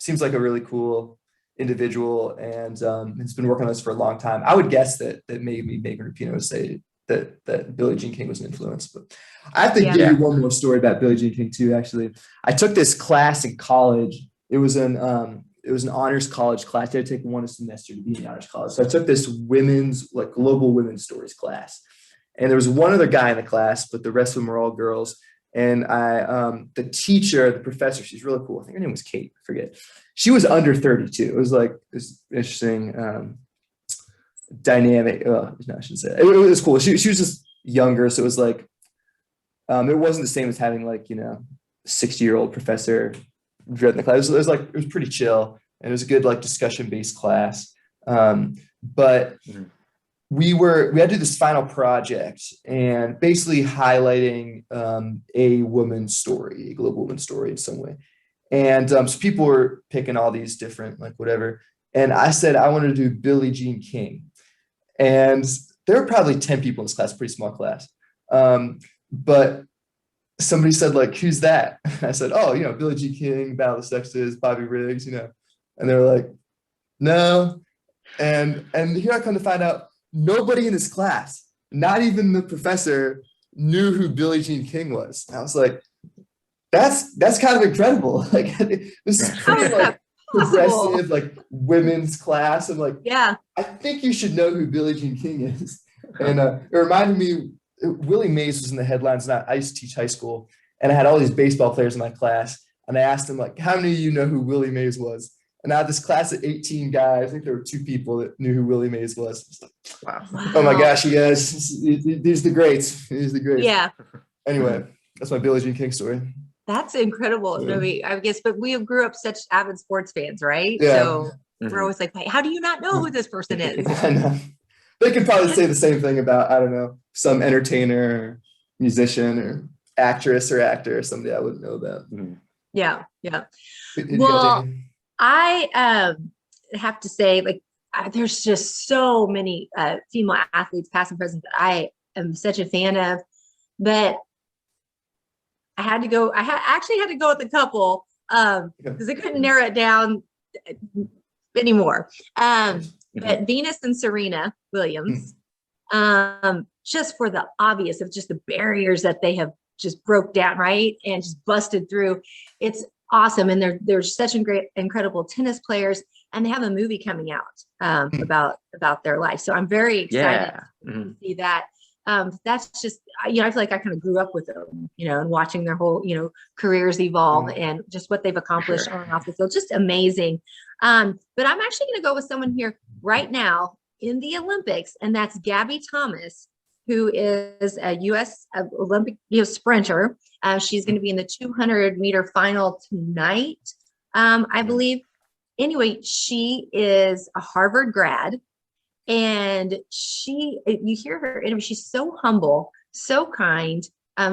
seems like a really cool individual, and has been working on this for a long time. I would guess that maybe Megan Rapinoe would say that Billie Jean King was an influence. But I have to give you one more story about Billie Jean King too. Actually, I took this class in college. It was an honors college class. I had to take one a semester to be in the honors college. So I took this global women's stories class. And there was one other guy in the class, but the rest of them were all girls. And the teacher, the professor, she's really cool. I think her name was Kate, I forget. She was under 32. It was interesting dynamic. Oh, no, I shouldn't say that. It was cool. She was just younger. So it was like, it wasn't the same as having 60-year-old professor in the class. It was pretty chill, and it was a good discussion-based class. But we had to do this final project and basically highlighting a woman's story, a global woman's story in some way. And so people were picking all these different whatever. And I said I wanted to do Billie Jean King, and there were probably 10 people in this class, pretty small class. But somebody said, who's that? I said, oh, Billie Jean King, Battle of the Sexes, Bobby Riggs, And they were like, no. And here I come to find out nobody in this class, not even the professor, knew who Billie Jean King was. And I was like, that's kind of incredible. This is pretty progressive, women's class. I'm like,
yeah,
I think you should know who Billie Jean King is. And it reminded me, Willie Mays was in the headlines. And I used to teach high school, and I had all these baseball players in my class. And I asked them, how many of you know who Willie Mays was? And I had this class of 18 guys. I think there were 2 people that knew who Willie Mays was.
Wow.
Oh my gosh, you guys, these are the greats. These are the greats.
Yeah.
Anyway, that's my Billie Jean King story.
That's incredible.
Yeah.
I guess, but we grew up such avid sports fans, right?
Yeah.
So we're always like, wait, how do you not know who this person is?
I know. They could probably say the same thing about, I don't know, some entertainer, or musician, or actress or actor, or somebody I wouldn't know about.
Yeah. Well, I have to say, there's just so many female athletes, past and present, that I am such a fan of. But I had to go. Actually had to go with a couple because I couldn't narrow it down anymore. But Venus and Serena Williams, just for the obvious of just the barriers that they have just broke down, right, and just busted through. It's awesome, and they're such incredible tennis players, and they have a movie coming out about their life. So I'm very excited to see that. That's just, I feel like I kind of grew up with them, and watching their whole, careers evolve and just what they've accomplished on and off the field, just amazing. But I'm actually going to go with someone here right now in the Olympics, and that's Gabby Thomas, who is a U.S. Olympic sprinter. She's going to be in the 200-meter final tonight, I believe. Anyway, she is a Harvard grad. And you hear her interview, she's so humble, so kind.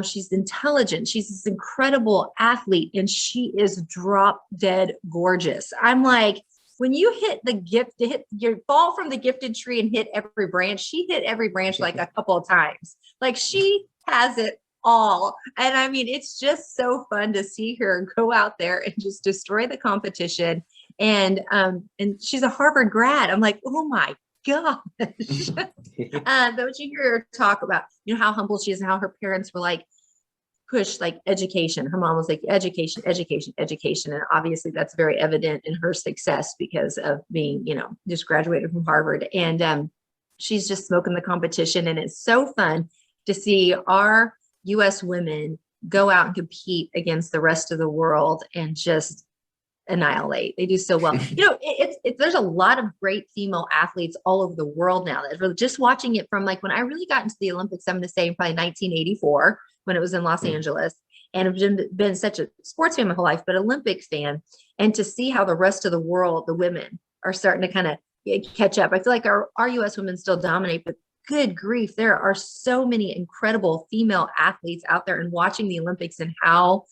She's intelligent. She's this incredible athlete, and she is drop dead gorgeous. I'm like, when you you fall from the gifted tree and hit every branch, she hit every branch like a couple of times. Like, she has it all. And I mean, it's just so fun to see her go out there and just destroy the competition. And she's a Harvard grad. I'm like, oh my gosh. But you hear her talk about, how humble she is and how her parents were like, push like education. Her mom was like, education, education, education. And obviously that's very evident in her success because of being, just graduated from Harvard. And she's just smoking the competition. And it's so fun to see our US women go out and compete against the rest of the world and just annihilate. They do so well. There's a lot of great female athletes all over the world now. That really, just watching it from like when I really got into the Olympics, I'm going to say probably 1984 when it was in Los Angeles, and I've been such a sports fan my whole life, but Olympic fan, and to see how the rest of the world, the women, are starting to kind of catch up. I feel like our US women still dominate, but good grief, there are so many incredible female athletes out there, and watching the Olympics and how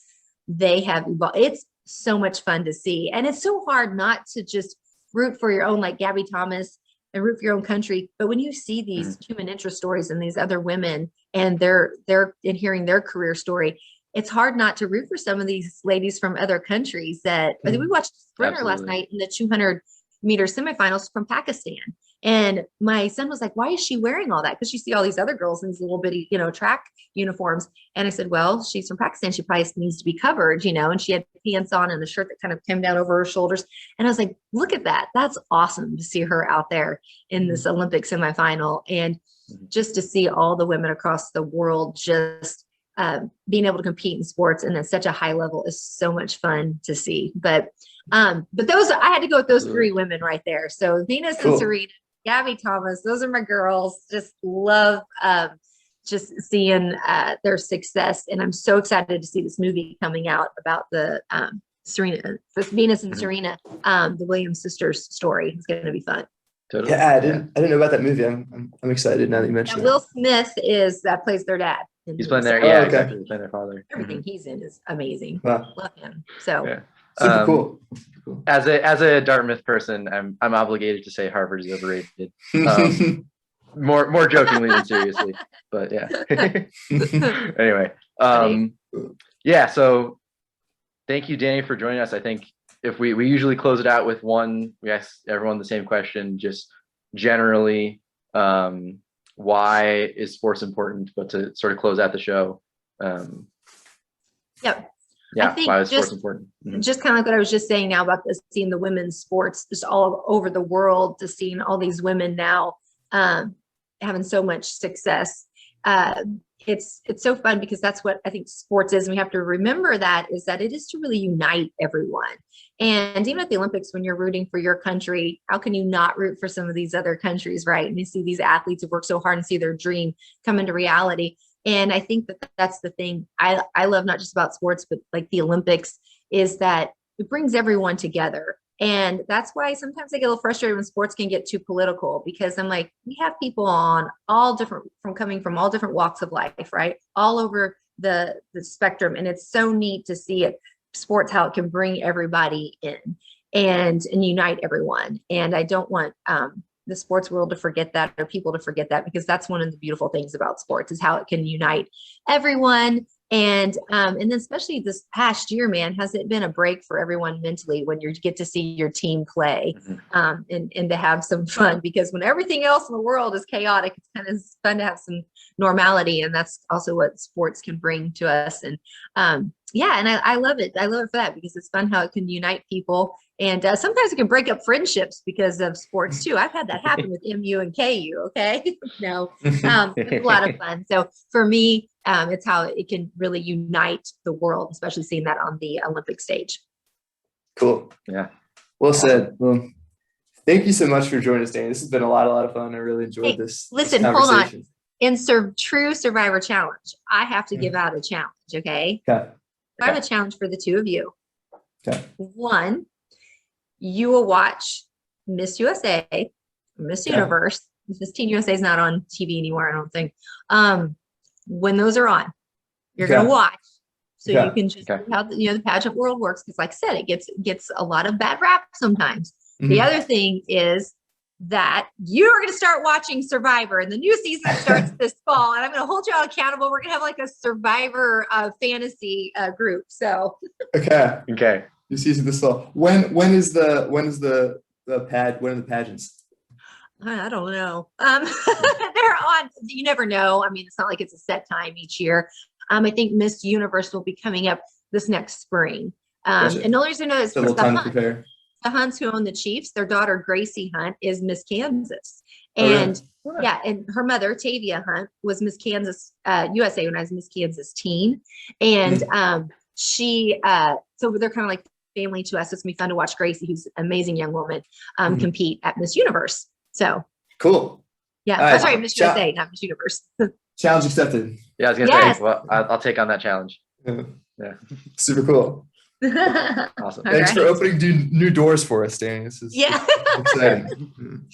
they have evolved. It's so much fun to see. And it's so hard not to just root for your own, like Gabby Thomas, and root for your own country. But when you see these human interest stories and these other women and they're hearing their career story, it's hard not to root for some of these ladies from other countries that we watched sprinter last night in the 200-meter semifinals from Pakistan. And my son was like, why is she wearing all that? Because you see all these other girls in these little bitty, track uniforms. And I said, well, she's from Pakistan. She probably needs to be covered, and she had pants on and a shirt that kind of came down over her shoulders. And I was like, look at that. That's awesome to see her out there in this Olympic semifinal. And just to see all the women across the world just being able to compete in sports and at such a high level is so much fun to see. But those, I had to go with those three women right there. So Venus and Serena, Gabby Thomas, those are my girls. Just love just seeing their success. And I'm so excited to see this movie coming out about the Venus and Serena, the Williams sisters story. It's going to be fun.
Totally.
Yeah, I didn't know about that movie. I'm excited now that you mentioned it.
Will Smith plays their dad.
He's playing their, exactly. He's playing their father.
Everything he's in is amazing.
Wow.
Love him. So
super cool.
As a Dartmouth person, I'm obligated to say Harvard is overrated. More jokingly than seriously, but yeah. Anyway, so thank you, Danny, for joining us. I think if we usually close it out with we ask everyone the same question, just generally, why is sports important? But to sort of close out the show,
I think
why is sports important?
Just kind of like what I was just saying now about seeing the women's sports just all over the world, to seeing all these women now having so much success. It's so fun because that's what I think sports is. And we have to remember that it is to really unite everyone. And even at the Olympics, when you're rooting for your country, how can you not root for some of these other countries, right? And you see these athletes who work so hard and see their dream come into reality. And I think that's the thing I love, not just about sports, but like the Olympics, is that it brings everyone together. And that's why sometimes I get a little frustrated when sports can get too political, because I'm like, we have people coming from all different walks of life, right? All over the spectrum. And it's so neat to see sports, how it can bring everybody in and unite everyone. And I don't want the sports world to forget that, or people to forget that, because that's one of the beautiful things about sports, is how it can unite everyone And then especially this past year, man, has it been a break for everyone mentally when you get to see your team play, and to have some fun, because when everything else in the world is chaotic, it's kind of fun to have some normality. And that's also what sports can bring to us. And yeah, and I love it. I love it for that, because it's fun how it can unite people. And sometimes it can break up friendships because of sports too. I've had that happen with MU and KU. Okay. No, it's a lot of fun. So for me, it's how it can really unite the world, especially seeing that on the Olympic stage.
Cool.
Yeah.
Well said. Well, thank you so much for joining us, Danny. This has been a lot of fun. I really enjoyed this.
Listen,
this
hold on.
conversation.
In True Survivor Challenge, I have to give out a challenge. Okay.
Okay.
I have a challenge for the two of you.
Okay.
One, you will watch Miss USA, Miss Universe. Miss Teen USA is not on TV anymore, I don't think. When those are on, you're going to watch, so you can just see how the pageant world works. Because, like I said, it gets a lot of bad rap sometimes. The other thing is that you are going to start watching Survivor, and the new season starts this fall, and I'm going to hold you all accountable. We're going to have like a Survivor fantasy group. So
Okay. New season this fall. When are the pageants?
I don't know. They're on. You never know. I mean, it's not like it's a set time each year. I think Miss Universe will be coming up this next spring.
Gotcha.
And the only reason I know is
A little time to prepare.
The Hunts, who own the Chiefs, their daughter Gracie Hunt is Miss Kansas,
Oh, really?
and and her mother Tavia Hunt was Miss Kansas USA when I was Miss Kansas teen, and she so they're kind of like family to us. So it's gonna be fun to watch Gracie, who's an amazing young woman, compete at Miss Universe. So
cool.
Yeah,
All right.
sorry, Miss USA, not Miss Universe.
Challenge accepted.
Yeah, I was gonna say, well, I'll take on that challenge. Yeah.
Super cool.
Awesome.
Thanks for opening new doors for us, Danny. This is exciting.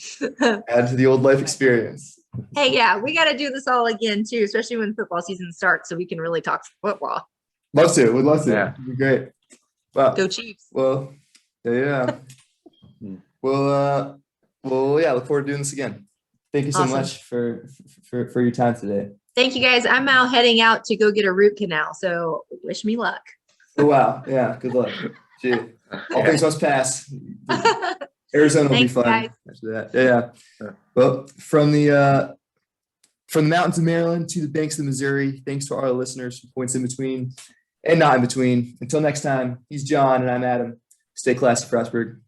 Add to the old life experience.
Hey, yeah, we got to do this all again too, especially when football season starts, so we can really talk football.
Love to. We'd love to.
Yeah.
It'd be great. Wow.
Go Chiefs.
Well, yeah. Well, yeah. Look forward to doing this again. Thank you so much for your time today.
Thank you, guys. I'm now heading out to go get a root canal, so wish me luck.
Oh, wow. Yeah. Good luck. Gee. All things must pass. Arizona will be fun after that. Yeah. Well, from the mountains of Maryland to the banks of the Missouri, thanks to our listeners from points in between and not in between. Until next time, he's John and I'm Adam. Stay classy, Frostburg.